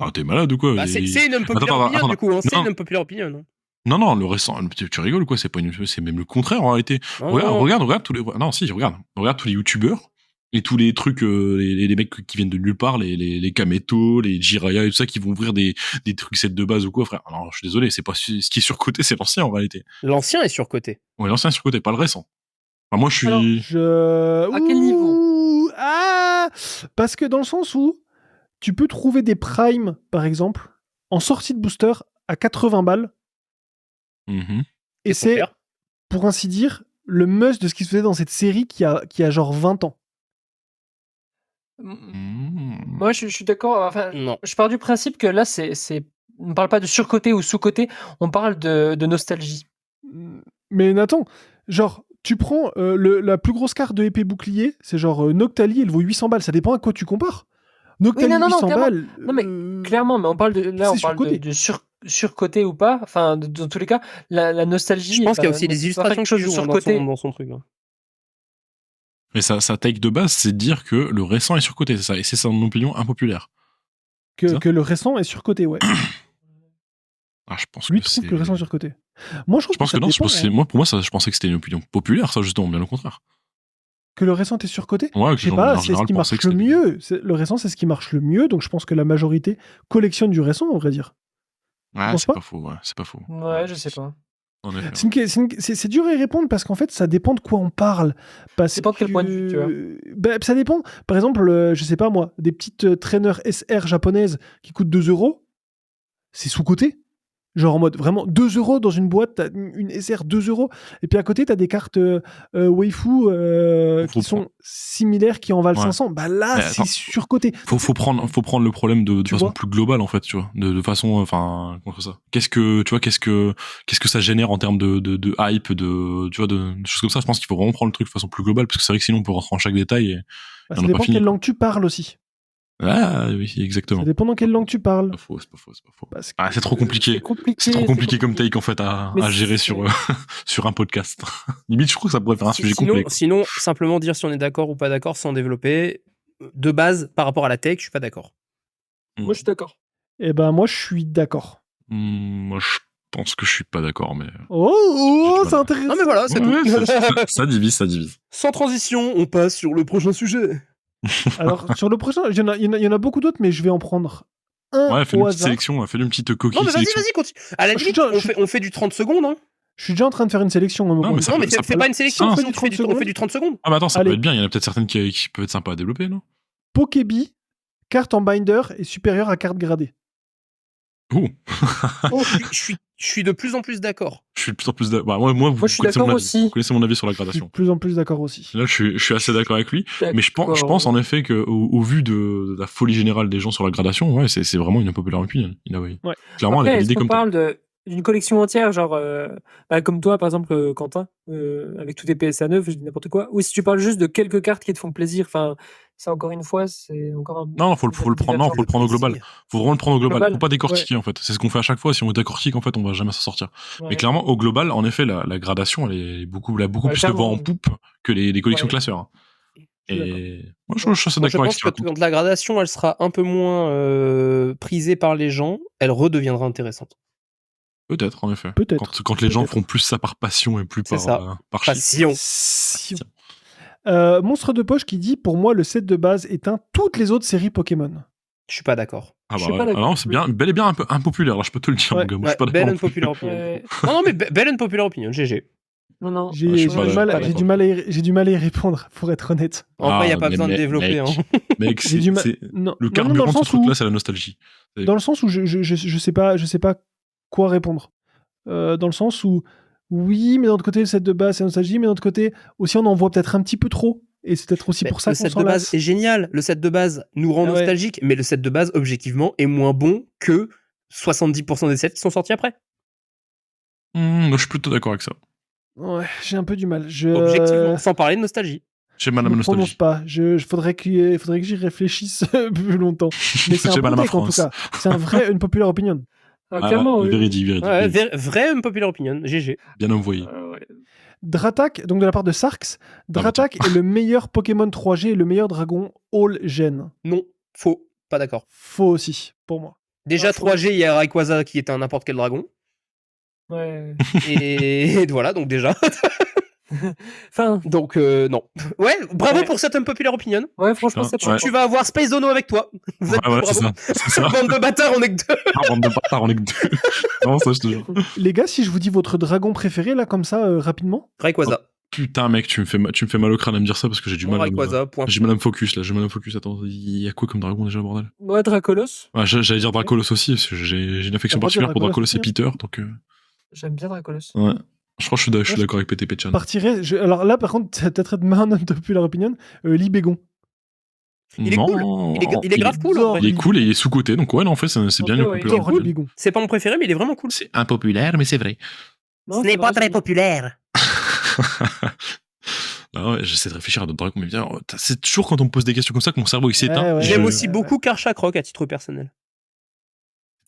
Ah, t'es malade ou quoi? Bah, c'est une unpopular Attends, opinion, attends, du coup. Hein. C'est non. une unpopular opinion, non? Non, le récent, tu rigoles ou quoi? C'est même le contraire en réalité. Non, Regarde tous les. Non, si, regarde tous les youtubeurs et tous les trucs, les mecs qui viennent de nulle part, les Kameto, les Jiraya et tout ça, qui vont ouvrir des trucs sets de base ou quoi, frère. Alors, je suis désolé, c'est pas ce qui est surcoté, c'est l'ancien en réalité. L'ancien est surcoté. Ouais, l'ancien est surcoté, pas le récent. Enfin, moi, je suis. Alors, à quel niveau? Parce que dans le sens où tu peux trouver des primes, par exemple, en sortie de booster à 80 balles. Mhm. Et c'est, pour ainsi dire, le must de ce qui se faisait dans cette série qui a genre 20 ans. Moi, je suis d'accord. Enfin, Non. je pars du principe que là, on ne parle pas de surcoté ou sous-coté, on parle de nostalgie. Mais Nathan, genre, tu prends la plus grosse carte de épée bouclier, c'est genre Noctali, elle vaut 800 balles. Ça dépend à quoi tu compares. Noctali, Oui, non, 800 clairement. balles. Non, mais clairement, mais on parle surcoté. de surcoté ou pas. Enfin, dans tous les cas, la nostalgie. Je pense qu'il y a aussi c'est les pas illustrations quelque chose qui de jouent surcoté. dans son truc. Hein. Mais sa take de base, c'est de dire que le récent est surcoté, c'est ça. Et c'est son opinion impopulaire. Que le récent est surcoté, ouais. Ah, je pense Lui que trouve c'est. que le récent est surcoté. Moi, je trouve Je pense ça que non, dépend, hein. moi, pour moi, ça, je pensais que c'était une opinion populaire, ça, justement, bien au contraire. Que le récent est surcoté. Ouais, que Je sais les gens, pas, en c'est ce général, qui marche pensaient que le c'était- mieux. Le récent, c'est ce qui marche le mieux, donc je pense que la majorité collectionne du récent, on vrai dire. Ouais, penses c'est pas pas faux, ouais, c'est pas faux. Ouais, je sais pas. En effet. C'est dur à y répondre parce qu'en fait, ça dépend de quoi on parle. Parce Ça dépend de quel point de vue, tu vois. Ben, ça dépend. Par exemple, je sais pas moi, des petites traîneurs SR japonaises qui coûtent 2 €, c'est sous-coté. Genre en mode vraiment 2 € dans une boîte, t'as une SR 2 €. Et puis à côté, t'as des cartes waifu qui sont similaires qui en valent Ouais. 500. Bah là, Mais c'est attends. surcoté. Faut prendre le problème de Tu façon vois plus globale, en fait, tu vois. De façon, enfin, contre ça. Qu'est-ce que ça génère en termes de hype, tu vois, de choses comme ça. Je pense qu'il faut vraiment prendre le truc de façon plus globale, parce que c'est vrai que sinon on peut rentrer en chaque détail et Bah, on ça n'a pas dépend fini, quelle quoi. langue tu parles aussi. Ah, oui, exactement. Ça dépend dans quelle langue tu parles. C'est pas faux. Parce que- Ah, c'est trop compliqué. C'est compliqué. C'est trop compliqué comme take, en fait, à Mais gérer c'est- sur un podcast. Limite, je trouve que ça pourrait faire un sujet Sinon, complet, quoi. sinon, simplement dire si on est d'accord ou pas d'accord sans développer. De base, par rapport à la tech, je suis pas d'accord. Moi, je suis d'accord. Eh ben moi, je suis d'accord. Moi, je pense que je suis pas d'accord, mais. Oh, J'ai c'est du mal. intéressant. Non mais voilà, c'est Ouais, tout. ça divise. Sans transition, on passe sur le prochain sujet. Alors, sur le prochain, il y en a beaucoup d'autres, mais je vais en prendre un Ouais, fais au une petite hasard. sélection, fais une petite coquille Non mais sélection. vas-y, continue. À la Je suis limite, déjà- on fait du 30 secondes. Hein. Je suis déjà en train de faire une sélection. Non, mais ça Non peut- mais ça fais peut- pas une sélection, Ah, sinon on fait du 30 on fait du 30 secondes. Ah, mais attends, ça Allez. peut être bien, il y en a peut-être certaines qui peuvent être sympas à développer, non? Pokébi, carte en binder est supérieure à carte gradée. Ouh, Je suis de plus en plus d'accord. je suis de plus en plus d'accord. Bah, moi, vous Moi, je suis connaissez d'accord mon avis. aussi. Vous connaissez mon avis sur la Je suis de gradation. plus en plus d'accord aussi. Là, je suis assez d'accord avec lui. Mais je pense en effet que au vu de la folie générale des gens sur la gradation, ouais, c'est vraiment une populaire opinion. Ouais. Clairement, elle est Après, est-ce validée qu'on comme telle. parle d'une collection entière, genre comme toi, par exemple, Quentin, avec tous tes PSA 9, je dis n'importe quoi, ou si tu parles juste de quelques cartes qui te font plaisir, enfin, ça encore une fois, c'est encore un. Non, faut le prendre. Non, faut le prendre au global. Faut vraiment le prendre au global. Global, Faut pas décortiquer en fait. C'est ce qu'on fait à chaque fois. Si on décortique, en fait, on va jamais s'en sortir. Ouais. Mais clairement, au global, en effet, la gradation, elle est beaucoup Ouais, plus le vent clairement. en poupe que les collections Ouais. classeurs. hein. suis Et moi, je suis assez Moi, je d'accord avec pense ce que qu'il raconte. quand la gradation, elle sera un peu moins prisée par les gens, elle redeviendra intéressante. Peut-être, en effet. Peut-être. Quand les gens Peut-être. font plus ça par passion et plus C'est par ça. par chiffre. Passion. Sion. Monstre de poche qui dit pour moi le set de base éteint toutes les autres séries Pokémon. Je suis pas d'accord. Ah Je bah suis ouais. pas d'accord. Alors, c'est bien, bel et bien un peu impopulaire, là, je peux te le dire, Ouais. mon gars. Moi, je suis pas Belle d'accord. and non plus. popular opinion. Ouais. Non, mais belle and popular opinion, GG. Non. J'ai je suis j'ai pas du d'accord. mal, j'ai du mal à y, j'ai du mal à y répondre, pour être honnête. En vrai, il n'y a pas mais besoin de développer. Mec, Hein. mec, J'ai du mal. c'est- Non, le non, carburant dans le de ce sens où, truc-là, c'est la nostalgie. dans le sens où je sais pas quoi répondre. Dans le sens où oui, mais d'un autre côté le set de base c'est nostalgie, mais d'un autre côté aussi on en voit peut-être un petit peu trop. Et c'est peut-être aussi Mais pour ça le qu'on set s'en de base lasse. est génial. Le set de base nous rend Ah ouais. nostalgique, mais le set de base, objectivement, est moins bon que 70% des sets qui sont sortis après. Moi, je suis plutôt d'accord avec ça. Ouais, j'ai un peu du mal. Objectivement, sans parler de nostalgie. Chez Je Madame ne prononce Nostalgie. pas. Faudrait que j'y réfléchisse plus longtemps. Mais c'est un Chez bon Madame take, en tout France. cas. C'est un vrai unpopular opinion. Ah, clairement, oui. Véridique. Ouais, vrai unpopular opinion, GG. Bien envoyé. Ouais. Dratak, donc de la part de Sarx, Dratak est le meilleur Pokémon 3G et le meilleur dragon all-gen. Non, faux, pas d'accord. Faux aussi, pour moi. Déjà, Ah, faux. 3G, il y a Rayquaza qui est un n'importe quel dragon. Ouais. Et voilà, donc déjà. Enfin, Donc, non. Ouais, bravo Ouais. pour cette unpopular opinion. ouais, franchement, Putain, c'est ouais. Tu vas avoir Space Dono avec toi. Vous êtes Ouais, deux, c'est bravo. ça. C'est ça. Bande de bâtards, on est que deux. Ah, bande de bâtards, on est que deux. Non, ça, je te jure. Les gars, si je vous dis votre dragon préféré, là, comme ça, rapidement. Rayquaza. Putain, mec, tu me fais mal au crâne à me dire ça parce que j'ai du mal à me... Rayquaza, point. J'ai mal à me focus, là. J'ai mal à me focus. Attends, il y a quoi comme dragon déjà, bordel? ouais, Dracolos. Ouais, j'allais dire Dracolos aussi, parce que j'ai une affection On va dire particulière pour Dracolos Dracolos et aussi, Peter, donc... J'aime bien Dracolos. Ouais. Je crois que je suis d'accord avec PTP Chan. Alors là, par contre, t'as peut-être de ma unpopular opinion. Libégon. Il est Non, cool. Il est grave cool, en vrai. Il est cool et il est sous-côté, donc ouais, non, en fait, c'est bien Ok, le ouais, populaire. J'adore Libégon. C'est pas mon préféré, mais il est vraiment cool. C'est impopulaire, mais c'est vrai. Non, c'est vrai, j'aime bien. populaire. Ah ouais, j'essaie de réfléchir à d'autres dragons, mais bien, c'est toujours quand on me pose des questions comme ça que mon cerveau il s'éteint. Ouais, ouais. J'aime Je- aussi beaucoup Karchakroc à titre personnel.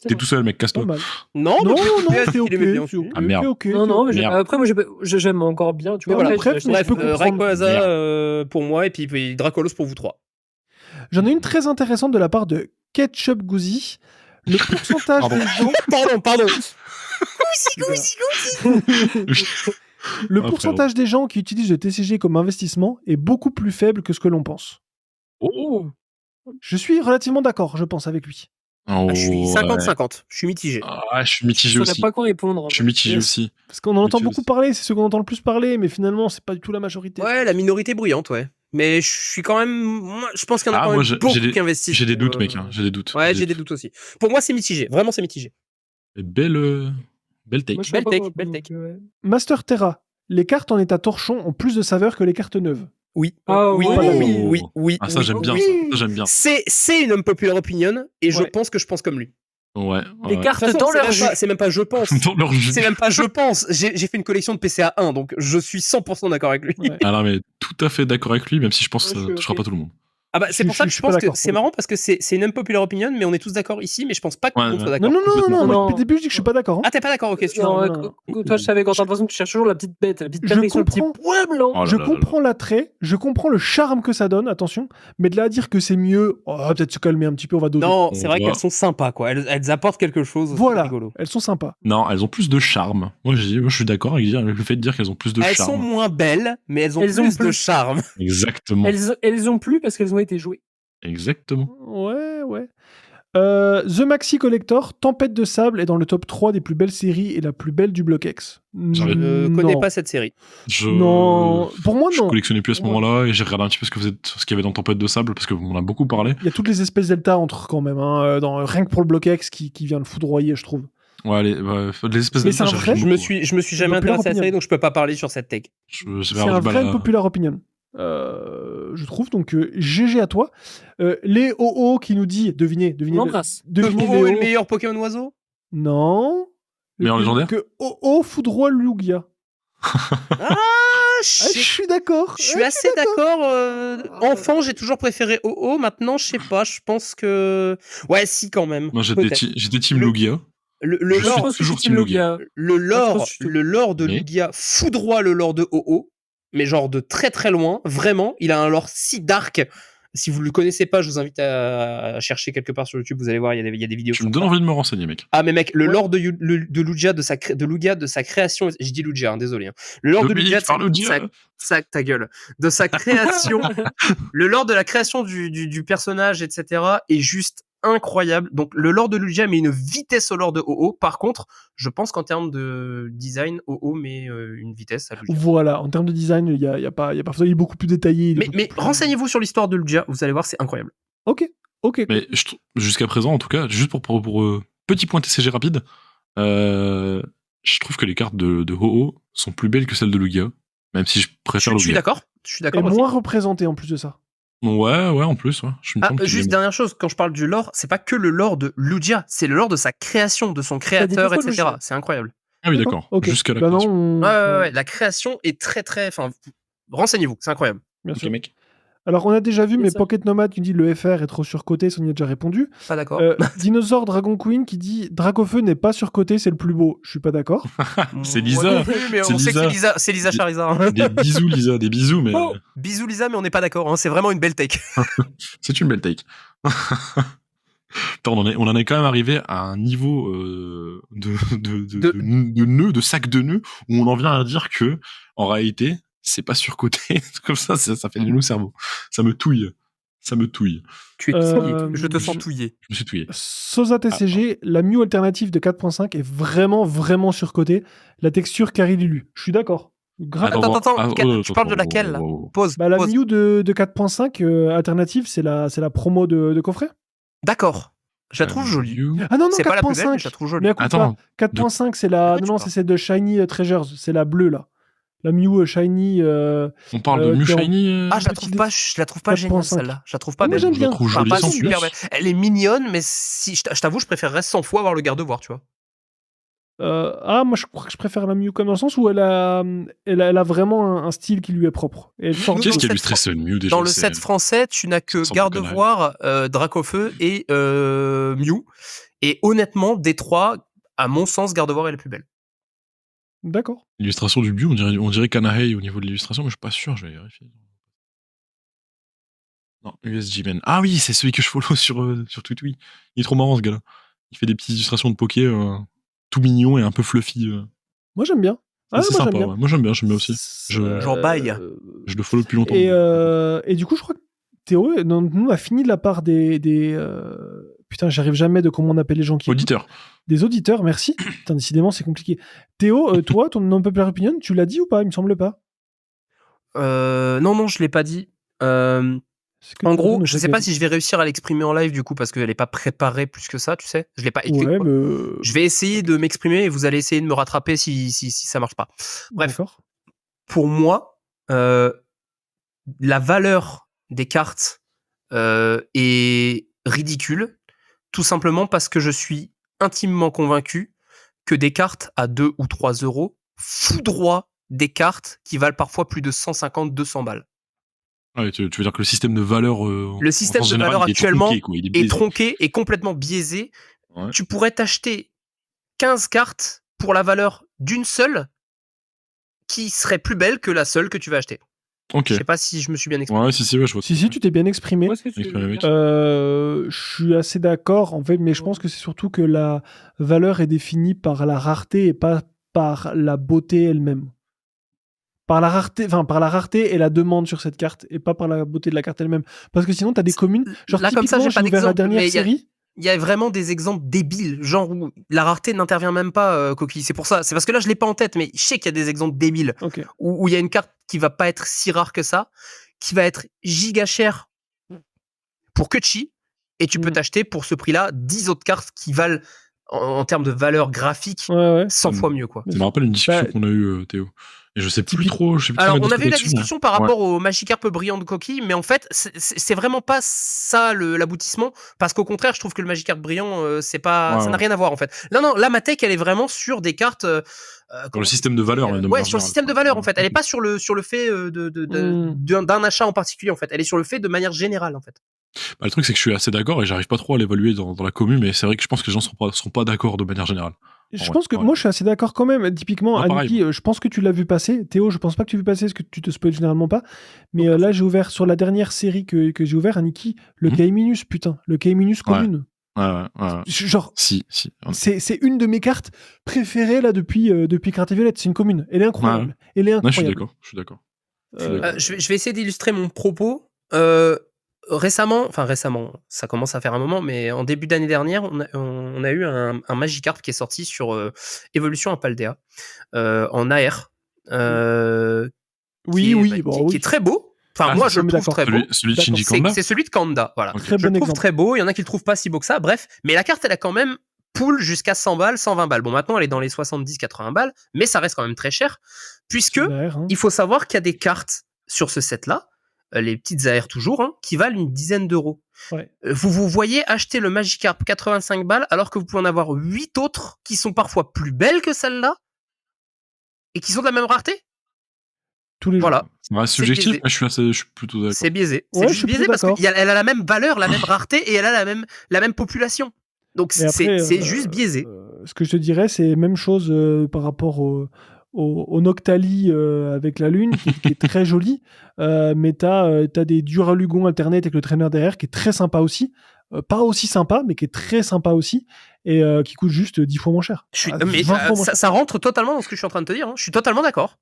T'es tout seul, mec, Pas casse-toi. mal. Non, Non, mais non, il c'est ok. aimait bien C'est aussi. ok, Ah, merde. ok, Non, non, mais Merde. après, moi, j'aime encore bien. Tu Mais vois, voilà, après, bref, je- mais- Bref, je peux comprendre. Rayquaza Merde. pour moi, et puis Dracolos pour vous trois. J'en ai une très intéressante de la part de Ketchup Gouzi. Le pourcentage Pardon. des gens. Pardon. Le Ah, pourcentage des gens qui utilisent le TCG comme investissement est beaucoup plus faible que ce que l'on pense. Oh, Je suis relativement d'accord, je pense, avec lui. Oh, Je suis ouais. 50-50. Je suis mitigé. Ah, je suis je mitigé saurais aussi. pas quoi répondre. en Je suis vrai. mitigé Yes. aussi. Parce qu'on en entend Mitigé beaucoup aussi. parler, c'est ceux qu'on entend le plus parler, mais finalement, c'est pas du tout la majorité. Ouais, la minorité bruyante, ouais. Mais je suis quand même. Moi, je pense qu'il y en a Ah, quand moi, même beaucoup j'ai qui investissent. des doutes, pour, mec. J'ai des doutes. Ouais, j'ai des doutes aussi. Pour moi, c'est mitigé. Vraiment, c'est mitigé. Belle take. Moi, je Belle sais pas take, quoi belle répondre, take. ouais. Master Terra. Les cartes en état torchon ont plus de saveur que les cartes neuves. Oui. Ah, oui, ouais. oui. Ah, ça, oui, j'aime bien, oui. ça. Ça, j'aime bien. C'est une unpopular opinion, et je Ouais. pense que je pense comme lui. Ouais. Les ouais. cartes De toute façon, dans leur jus. c'est même pas je pense. Dans leur jus. C'est même pas je pense. J'ai fait une collection de PCA 1, donc je suis 100% d'accord avec lui. Ouais. Ah non, mais tout à fait d'accord avec lui, même si je pense que Ouais, ça je touchera suis pas tout le monde. Ah bah, c'est pour ça que Je je suis pas pense que d'accord c'est pour le marrant parce que c'est une unpopular opinion, mais on est tous d'accord ici, mais je pense pas que Ouais, tout le monde soit ouais. d'accord. Non, complètement. moi, Non. depuis le début, je dis que je suis pas d'accord. hein. Ah, t'es pas d'accord, ok, excuse-moi. Non, non, non. toi, je savais quand t'as l'impression que tu cherches toujours la petite bête, la petite Je perfection, le petit comprends. point blanc. Oh là Je là là là. comprends l'attrait, je comprends le charme que ça donne, attention, mais de là à dire que c'est mieux, on va peut-être se calmer un petit peu, on va doser. Non, On c'est vrai voit. qu'elles sont sympas, quoi. Elles apportent quelque chose. C'est Voilà, rigolo. elles sont sympas. Non, elles ont plus de charme. Moi, je suis d'accord avec le fait de dire qu'elles ont plus de Elles charme. sont moins belles, mais elles ont Elles ont plus de plus. charme. Exactement. Elles ont plu parce qu'elles ont été jouées. Exactement. Ouais. The Maxi Collector, Tempête de Sable est dans le top 3 des plus belles séries et la plus belle du bloc X. J'arrive. Je connais pas cette série. Non, pour moi Je non. collectionnais plus à ce Pour moi. moment-là et j'ai regardé un petit peu ce qu'il y avait dans Tempête de Sable parce qu'on en a beaucoup parlé. Il y a toutes les espèces Delta entre quand même, hein, rien que pour le bloc X qui vient le foudroyer, je trouve. Ouais, les espèces Mais de c'est un vrai, Je me suis jamais Populaire intéressé à la opinion. série, donc je peux pas parler sur cette take. Je vais C'est avoir un du mal vrai à- populaire opinion. Je trouve donc GG à toi. Les OO qui nous dit, devinez On l'embrasse. devinez Oh, les le OO. meilleur Pokémon oiseau. Non. Meilleur légendaire Que OO foudroie Lugia. Ah, Ah, je je suis d'accord. je suis assez d'accord. Enfant, j'ai toujours préféré OO. Maintenant, je sais pas. Je pense que. Ouais, si, quand même. Moi, j'étais Peut-être. Team Le- Lugia. Le Je suis lore, toujours Team Lugia. le lore, je pense que le lore de Mais- Lugia foudroie le lore de OO, mais genre de très très loin. Vraiment, il a un lore si dark. Si vous le connaissez pas, je vous invite à chercher quelque part sur YouTube. Vous allez voir, il y a des vidéos. Tu sur me donnes ça. envie de me renseigner, mec. Ah mais mec, le Ouais. lore de Lugia de sa création, je dis Lugia, hein, désolé. Hein. Le lore de Dominique, Lugia, par Lugia. ta gueule, de sa création, le lore de la création du personnage, etc. est juste incroyable. Donc le lore de Lugia met une vitesse au lore de OO. Par contre, je pense qu'en termes de design, OO met une vitesse à Lugia. Voilà, en termes de design, il y a pas photo, il est beaucoup plus détaillé. il est Mais beaucoup plus- renseignez-vous sur l'histoire de Lugia, vous allez voir, c'est incroyable. Ok. Mais jusqu'à présent, en tout cas, juste pour petit point TCG rapide, je trouve que les cartes de Ho-Oh sont plus belles que celles de Lugia, même si je préfère Je suis Lugia. d'accord. Je suis Et d'accord aussi. moins représenté en plus de ça. Ouais, en plus, ouais. Je me Ah, semble qu'il juste est- dernière chose, quand je parle du lore, c'est pas que le lore de Lugia, c'est le lore de sa création, de son créateur, fois etc. Lugia. C'est incroyable. Ah oui, d'accord. Ok. Jusqu'à la Bah non, création. on- Ouais. La création est très très. Enfin, renseignez-vous, c'est incroyable. Bien Ok, sûr. mec. Alors, on a déjà vu, Et mais ça. Pocket Nomad qui dit le FR est trop surcoté, ça on y a déjà répondu. Pas d'accord. Dinosaure Dragon Queen qui dit Dracofeu n'est pas surcoté, c'est le plus beau. Je suis pas d'accord. C'est Moi Lisa. non plus, mais C'est on sait que Lisa. c'est Lisa Charizard. hein. Des bisous, Lisa, des bisous, mais Oh, bisous Lisa, mais on n'est pas d'accord. hein, C'est vraiment une belle take. c'est une belle take. Putain, on en est quand même arrivé à un niveau de nœuds, de sac de nœuds, où on en vient à dire que, en réalité, c'est pas surcoté. Comme ça fait des nœuds au cerveau. Ça me touille. Tu es touillé. Je te sens touillé. Je me suis touillé. Sosa TCG, la Mew alternative de 4.5 est vraiment, vraiment surcotée. La texture Carilulu. Je suis d'accord. Grave. Attends, tu parles de laquelle là Pause. Bah, la pause. Mew de 4.5 alternative, c'est la promo de coffret. D'accord. Je la trouve jolie. Ah non, C'est pas la plus belle, mais 4.5. je la trouve jolie. Mais écoute Attends, pas. 4.5, c'est la. Ah, tu Non, parles. c'est celle de Shiny Treasures. C'est la bleue, là. La Mew Shiny. on parle de Mew qui est en- Shiny. Ah, je la trouve pas géniale 4.5. celle-là. Je la trouve pas Moi, belle. j'aime je la bien. trouve Enfin, jolie pas sans super plus. belle. Elle est mignonne, mais si je t'avoue, je préférerais 100 fois avoir le garde-voir, tu vois. Moi, je crois que je préfère la Mew comme dans le sens où elle a vraiment un style qui lui est propre. Et elle sort Qu'est-ce Dans qui a le illustré set ce Mew déjà Dans le c'est- set français, tu n'as que sans Gardevoir, Dracofeu et Mew. Et honnêtement, des trois, à mon sens, Gardevoir est la plus belle. D'accord. L'illustration du Mew, on dirait Kanahei au niveau de l'illustration, mais je suis pas sûr, je vais vérifier. Non, USG Man. Ah oui, c'est celui que je follow sur Twitter. Il est trop marrant ce gars-là. Il fait des petites illustrations de Poké tout mignon et un peu fluffy. Moi, j'aime bien. C'est moi, sympa. j'aime bien. Ouais. Moi j'aime bien aussi. J'en baille. Je le follow depuis longtemps. Et du coup, je crois que Théo, nous, a fini de la part des putain, j'arrive jamais de comment on appelle les gens qui Auditeur. des auditeurs, merci. Putain, décidément, c'est compliqué. Théo, toi, ton non-popular opinion, tu l'as dit ou pas? Il me semble pas. Non, je l'ai pas dit. Est-ce que En tu gros, nous je sais pas si je vais réussir à l'exprimer en live du coup parce qu'elle est pas préparée plus que ça, tu sais. Je l'ai pas écrit. Ouais, quoi. mais... Je vais essayer de m'exprimer et vous allez essayer de me rattraper si ça marche pas. Bref, D'accord. pour moi, la valeur des cartes est ridicule, tout simplement parce que je suis intimement convaincu que des cartes à 2 ou 3 euros foudroient des cartes qui valent parfois plus de 150-200 balles. Ouais, tu veux dire que le système de valeur. Le système de valeur il est actuellement tronqué, quoi, il est est biaisé. tronqué et complètement biaisé. Ouais. Tu pourrais t'acheter 15 cartes pour la valeur d'une seule qui serait plus belle que la seule que tu vas acheter. Ok. Je sais pas si je me suis bien exprimé. Ouais, si, je vois. Si, tu t'es bien exprimé. Moi, c'est ce que Exprimé, mec. Je suis assez d'accord, en fait, mais je pense que c'est surtout que la valeur est définie par la rareté et pas par la beauté elle-même. Par la rareté et la demande sur cette carte, et pas par la beauté de la carte elle-même. Parce que sinon, t'as des communes. Genre, Là, comme ça, j'ai pas ouvert la d'exemple, dernière mais série. Il y a vraiment des exemples débiles, genre où la rareté n'intervient même pas, Coquille. C'est pour ça. C'est parce que là, je l'ai pas en tête, mais je sais qu'il y a des exemples débiles Ok. où il y a une carte qui va pas être si rare que ça, qui va être giga chère pour Kutchi, et tu peux t'acheter pour ce prix-là 10 autres cartes qui valent, en termes de valeur graphique, Ouais. 100 fois mieux, quoi. Ça me rappelle une discussion Bah, qu'on a eue, Théo. Et je sais plus typique- trop. Je sais plus Alors, trop on mettre avait eu la là-dessus, discussion mais- par Ouais. rapport au Magikarp brillant de Coquille, mais en fait, c'est vraiment pas ça l'aboutissement, parce qu'au contraire, je trouve que le Magikarp brillant, c'est pas, Ouais, ça n'a ouais. rien à voir en fait. Non, là, ma tech, elle est vraiment sur des cartes. Dans le système de valeur. de Ouais, manière sur le générale, système de quoi. valeur en fait. Elle est pas sur le fait d'un achat en particulier en fait. Elle est sur le fait de manière générale en fait. Bah, le truc, c'est que je suis assez d'accord et j'arrive pas trop à l'évaluer dans la commune, mais c'est vrai que je pense que les gens seront pas d'accord de manière générale. Je Ouais, pense que ouais. moi je suis assez d'accord quand même. Typiquement, Ouais, pareil, Aniki, je pense que tu l'as vu passer. Théo, je pense pas que tu l'as vu passer parce que tu te spoil généralement pas. Mais là, j'ai ouvert sur la dernière série que j'ai ouvert, Aniki, le Kaiminus, putain, le Kaiminus commune. Ouais. Genre, Si. c'est une de mes cartes préférées là depuis Carte Violette. C'est une commune. Elle est incroyable. Ouais. Elle est Non, je incroyable. suis d'accord. Je vais essayer d'illustrer mon propos. Récemment, ça commence à faire un moment, mais en début d'année dernière, on a eu un Magikarp qui est sorti sur Evolution à Paldea en AR. Qui est très beau. Enfin, moi, je le trouve très beau. Celui de Shinji Kanda. C'est celui de Kanda, voilà. Ok. Très Je bon le trouve exemple. très beau. Il y en a qui le trouvent pas si beau que ça. Bref, mais la carte, elle a quand même pool jusqu'à 100 balles, 120 balles. Bon, maintenant, elle est dans les 70-80 balles, mais ça reste quand même très cher, puisque il faut savoir qu'il y a des cartes sur ce set-là, les petites AR toujours, qui valent une dizaine d'euros. Ouais. Vous voyez acheter le Magikarp 85 balles, alors que vous pouvez en avoir 8 autres qui sont parfois plus belles que celle-là, et qui sont de la même rareté. tous les jours. Voilà. Ça reste C'est subjectif, biaisé. mais je suis plutôt d'accord. C'est biaisé. Ouais, C'est je juste suis biaisé plutôt parce d'accord. qu'elle a la même valeur, la même rareté et elle a la même population. Donc Mais après, c'est juste biaisé. Ce que je te dirais, c'est même chose par rapport au Noctali avec la Lune, qui est très joli. Mais t'as des Duralugon alternate avec le traîneur derrière, qui est très sympa aussi. Pas aussi sympa, mais qui est très sympa aussi. Et qui coûte juste 10 fois moins cher. Mais 20 fois moins cher. ça rentre totalement dans ce que je suis en train de te dire. Hein. Je suis totalement d'accord.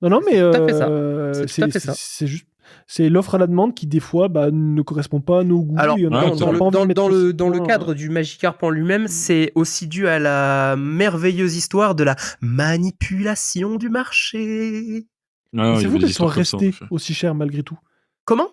Non, mais C'est tout à fait ça. C'est tout à fait ça. c'est juste. C'est l'offre à la demande qui, des fois, ne correspond pas à nos goûts. Alors, Il y en a Ouais, qui dans ont le- pas envie de mettre aussi dans le loin. cadre du Magikarp en lui-même, c'est aussi dû à la merveilleuse histoire de la manipulation du marché. Ah, il y C'est avait fou des qu'elle soit histoires comme ça, en restée effet. aussi chère malgré tout. Comment?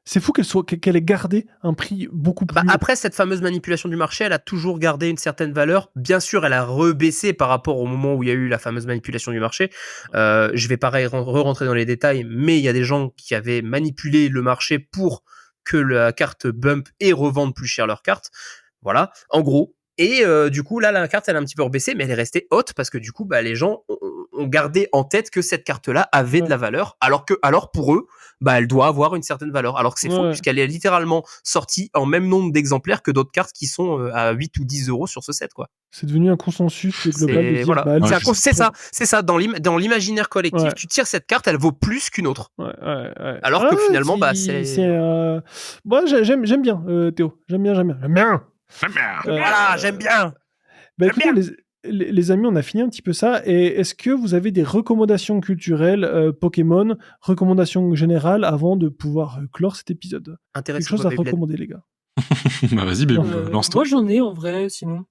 C'est fou qu'elle ait gardé un prix beaucoup plus Bah, haut. après cette fameuse manipulation du marché, elle a toujours gardé une certaine valeur. Bien sûr, elle a rebaissé par rapport au moment où il y a eu la fameuse manipulation du marché. Je vais pareil re-rentrer dans les détails, mais il y a des gens qui avaient manipulé le marché pour que la carte bump et revende plus cher leur carte. Voilà, en gros. Et du coup, là, la carte, elle a un petit peu rebaissé, mais elle est restée haute parce que du coup, bah, les gens ont gardé en tête que cette carte-là avait de la valeur, alors pour eux, bah, elle doit avoir une certaine valeur. Alors que c'est faux, Ouais. puisqu'elle est littéralement sortie en même nombre d'exemplaires que d'autres cartes qui sont à 8 ou 10 euros sur ce set, quoi. C'est devenu un consensus global de C'est dire, voilà. bah, elle- C'est Ouais, c'est ça, c'est ça. Dans l'imaginaire collectif, Ouais. tu tires cette carte, elle vaut plus qu'une autre. Ouais. Alors que finalement, bah, c'est Moi, j'aime bien, Théo. J'aime bien. voilà, j'aime bien. Bah, J'aime écoutez, les amis, on a fini un petit peu ça. Et est-ce que vous avez des recommandations culturelles Pokémon, recommandations générales avant de pouvoir clore cet épisode? Quelque Intéressant. chose à recommander, les gars. Bah vas-y, Bébou, Moi, lance-toi. j'en ai en vrai, sinon.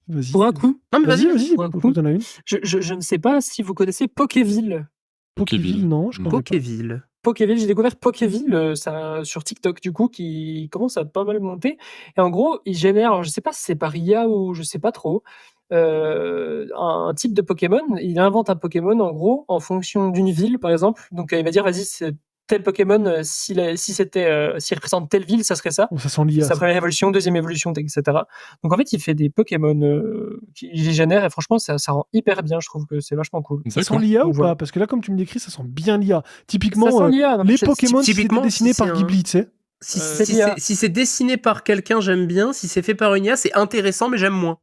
Vas-y. Pour un coup. Non, mais vas-y. pour un Pourquoi coup. t'en as une? Je ne sais pas si vous connaissez Pokéville. Pokéville, non, je connais pas. Pokéville. Pokéville, j'ai découvert Pokéville ça, sur TikTok, du coup, qui commence à pas mal monter. Et en gros, il génère, alors je sais pas si c'est par IA ou je sais pas trop, un type de Pokémon. Il invente un Pokémon, en gros, en fonction d'une ville, par exemple. Donc, il va dire, vas-y, c'est tel Pokémon, s'il représente telle ville, ça serait ça. Bon, ça sent l'IA. Sa première évolution, deuxième évolution, etc. Donc en fait, il fait des Pokémon qui les génère et franchement, ça rend hyper bien. Je trouve que c'est vachement cool. Ça sent D'accord. l'IA ou Donc, voilà. pas? Parce que là, comme tu me décris, ça sent bien l'IA. Typiquement, Ça sent l'IA, non, mais les c'est- Pokémon, si c'était typiquement, dessiné si par c'est un- Ghibli, tu sais. Si c'est dessiné par quelqu'un, j'aime bien. Si c'est fait par une IA, c'est intéressant, mais j'aime moins.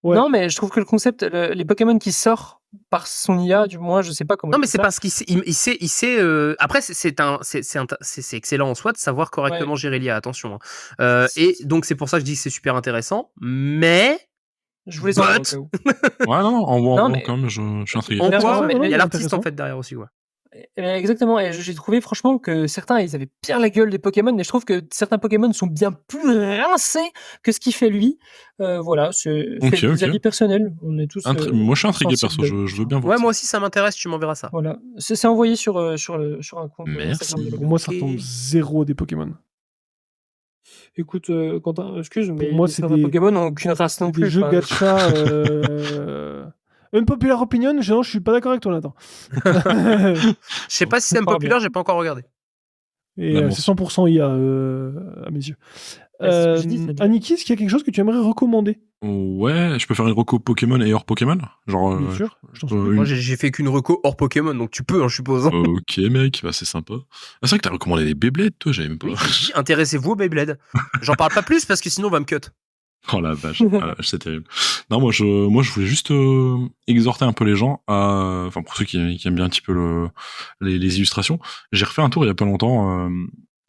Ouais. Non, mais je trouve que le concept, les Pokémon qui sortent par son IA, du moins, je sais pas comment. Non, il mais fait c'est ça. parce qu'il sait. Après, c'est excellent en soi de savoir correctement gérer l'IA. Attention. Hein. Et donc c'est pour ça que je dis que c'est super intéressant. Mais Je voulais savoir. But- au cas où. Ouais, non, en Non, mais- quand même, je suis intrigué. en Mais quoi, non, mais il y a l'artiste intéressant. en fait derrière aussi, quoi. Exactement. Et j'ai trouvé franchement que certains, ils avaient bien la gueule des Pokémon, mais je trouve que certains Pokémon sont bien plus rincés que ce qu'il fait lui. Voilà, c'est Ok, des ok. avis personnels. On est tous. Moi, je suis intrigué, sensibles. perso. Je veux bien voir Ouais, ça. moi aussi ça m'intéresse. Tu m'enverras ça. Voilà, c'est envoyé sur un compte. Merci. Instagram de Pour Logan. moi, ça Ok. tombe zéro des Pokémon. Écoute, Quentin, excuse, mais moi, c'est certains des- Pokémon n'ont aucune race non C'est plus. des jeux enfin, gacha. Une populaire opinion, non, je suis pas d'accord avec toi, Nathan. Je sais pas si c'est un Pas populaire, j'ai pas encore regardé. Et Bah, bon. c'est 100% IA à mes yeux. Ouais, c'est ce que je dis, c'est bien. Aniki, est-ce qu'il y a quelque chose que tu aimerais recommander? Ouais, je peux faire une reco Pokémon et hors Pokémon. Genre. Bien sûr. Je t'en euh, supplie. Moi j'ai fait qu'une reco hors Pokémon, donc tu peux, hein, je suppose. Ok, mec, bah c'est sympa. Ah, c'est vrai que t'as recommandé les Beyblade, toi, j'avais même pas. Oui, j'ai dit, intéressez-vous au Beyblade. J'en parle pas plus parce que sinon on va me cut. Oh la vache, c'est terrible. Non, moi je voulais juste exhorter un peu les gens à, enfin pour ceux qui aiment bien un petit peu les illustrations, j'ai refait un tour il y a pas longtemps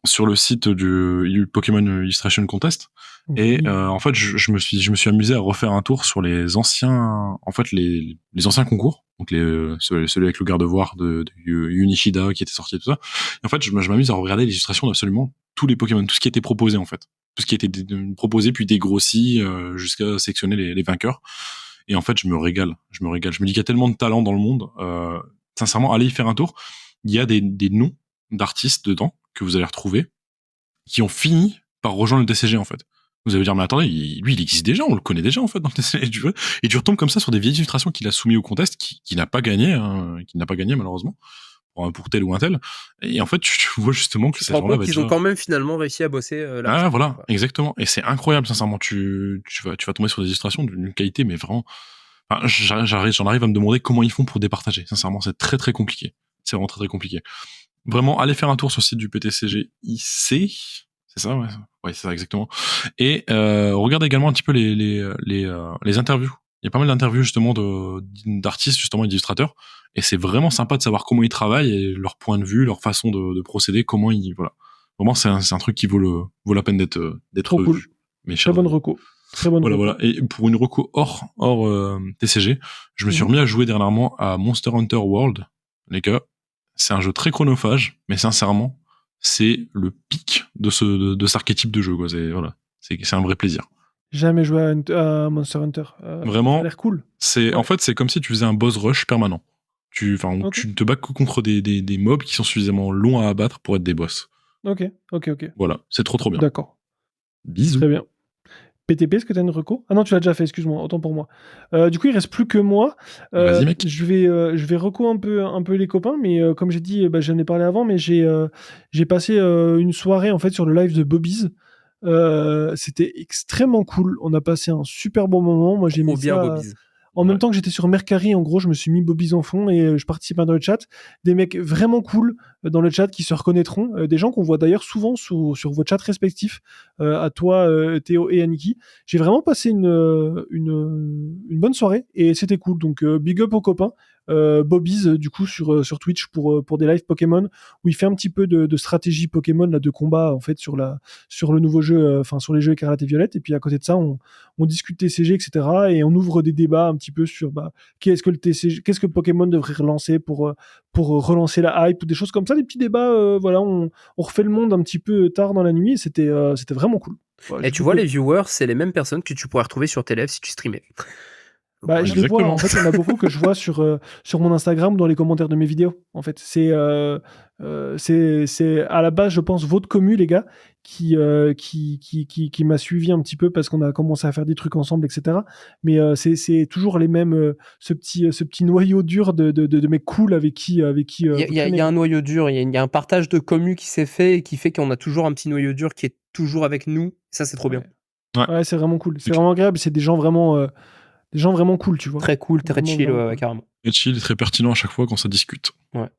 sur le site du Pokémon Illustration Contest et Oui. en fait je me suis amusé à refaire un tour sur les anciens les anciens concours, donc celui avec le garde-voir de Unishida qui était sorti et tout ça. Et en fait je m'amuse à regarder l'illustration d'absolument tous les Pokémon, tout ce qui était proposé en fait. Tout ce qui a été proposé puis dégrossi jusqu'à sélectionner les vainqueurs. Et en fait, je me régale. Je me dis qu'il y a tellement de talent dans le monde. Sincèrement, allez y faire un tour. Il y a des noms d'artistes dedans que vous allez retrouver qui ont fini par rejoindre le TCG en fait. Vous allez dire, mais attendez, lui, il existe déjà, on le connaît déjà en fait dans le TCG du jeu. Et tu retombes comme ça sur des vieilles illustrations qu'il a soumis au contest, qui n'a pas gagné, malheureusement. Pour tel ou un tel. Et en fait, tu vois justement que Tu te ces rends gens-là compte qu'ils ont quand même finalement réussi à bosser Ah voilà, exactement. Et c'est incroyable, sincèrement. Tu vas tomber sur des illustrations d'une qualité, mais vraiment. Enfin, j'en arrive à me demander comment ils font pour départager. Sincèrement, c'est très très compliqué. c'est vraiment très très compliqué. Vraiment, allez faire un tour sur le site du PTCGIC, c'est ça, ouais, c'est ça exactement. Et regardez également un petit peu les interviews. Il y a pas mal d'interviews justement d'artistes justement et d'illustrateurs, et c'est vraiment sympa de savoir comment ils travaillent et leur point de vue, leur façon de procéder, comment ils voilà. Vraiment, c'est un truc qui vaut la peine d'être Trop vu. cool. Mes Très chers bonne amis. reco. Très bonne reco. Voilà. Et pour une reco hors TCG, je me suis remis à jouer dernièrement à Monster Hunter World. Les gars, c'est un jeu très chronophage, mais sincèrement, c'est le pic de cet archétype de jeu, quoi. C'est un vrai plaisir. Jamais joué à Monster Hunter. Vraiment, ça a l'air cool. En fait, c'est comme si tu faisais un boss rush permanent. Tu ne te bats que contre des mobs qui sont suffisamment longs à abattre pour être des boss. Ok. Voilà, c'est trop bien. D'accord. Bisous. Très bien. PTP, est-ce que tu as une reco? Ah non, tu l'as déjà fait, excuse-moi, autant pour moi. Du coup, il reste plus que moi. Vas-y, mec. Je vais reco un peu les copains, mais comme j'ai dit, j'en ai parlé avant, mais j'ai passé une soirée en fait sur le live de Bobby's. C'était extrêmement cool. On a passé un super bon moment. Moi, j'ai mis Trop bien, ça. Bobby's. En même temps que j'étais sur Mercari, en gros, je me suis mis Bobby's en fond et je participais dans le chat. Des mecs vraiment cool dans le chat qui se reconnaîtront. Des gens qu'on voit d'ailleurs souvent sur vos chats respectifs, à toi, Théo et Aniki. J'ai vraiment passé une bonne soirée et c'était cool. Donc, big up aux copains. Bobby's, du coup, sur Twitch pour des lives Pokémon où il fait un petit peu de stratégie Pokémon, là, de combat, en fait, sur le nouveau jeu, sur les jeux Écarlate et Violette. Et puis, à côté de ça, on discute TCG, etc. Et on ouvre des débats un petit peu sur qu'est-ce que Pokémon devrait relancer pour relancer la hype ou des choses comme ça, des petits débats. Voilà, on refait le monde un petit peu tard dans la nuit et c'était vraiment cool. Ouais, Et tu vois, les viewers, c'est les mêmes personnes que tu pourrais retrouver sur tes lives si tu streamais. Je les vois, en fait, il y en a beaucoup que je vois sur mon Instagram ou dans les commentaires de mes vidéos. En fait, c'est à la base, je pense, votre commu, les gars, qui m'a suivi un petit peu parce qu'on a commencé à faire des trucs ensemble, etc. Mais c'est toujours les mêmes, ce petit noyau dur de mecs cool avec qui. Il y a un noyau dur, il y a un partage de commu qui s'est fait et qui fait qu'on a toujours un petit noyau dur qui est toujours avec nous. Ça, c'est trop bien. Ouais, c'est vraiment cool. C'est vraiment agréable. C'est des gens vraiment cool, tu vois. Très cool, très Vraiment, chill, vraiment ouais, cool. carrément. Très chill et très pertinent à chaque fois quand ça discute. Ouais.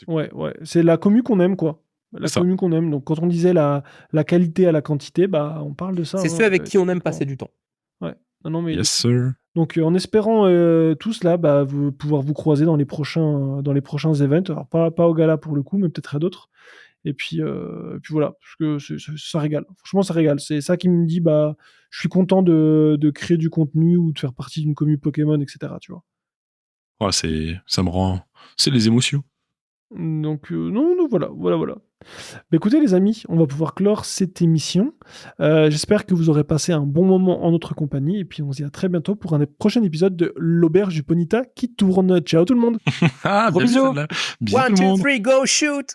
Ouais. C'est la commu qu'on aime, quoi. La commu qu'on aime. Donc, quand on disait la qualité à la quantité, on parle de ça. C'est ceux avec qui on aime passer du temps. Ouais. Non, mais yes, sir. Donc, en espérant tous là, pouvoir vous croiser dans les prochains events. Alors, pas au gala pour le coup, mais peut-être à d'autres. Et puis voilà, parce que ça régale. Franchement, ça régale. C'est ça qui me dit, je suis content de créer du contenu ou de faire partie d'une commu Pokémon, etc. Tu vois. Ouais, ça me rend. C'est les émotions. Donc, non, voilà. Écoutez, les amis, on va pouvoir clore cette émission. J'espère que vous aurez passé un bon moment en notre compagnie. Et puis, on se dit à très bientôt pour un prochain épisode de l'Auberge du Ponyta qui tourne. Ciao tout le monde. Ah, Gros bien vu, bisous. celle-là. Bisous 1, tout le 2, monde. 3, go shoot!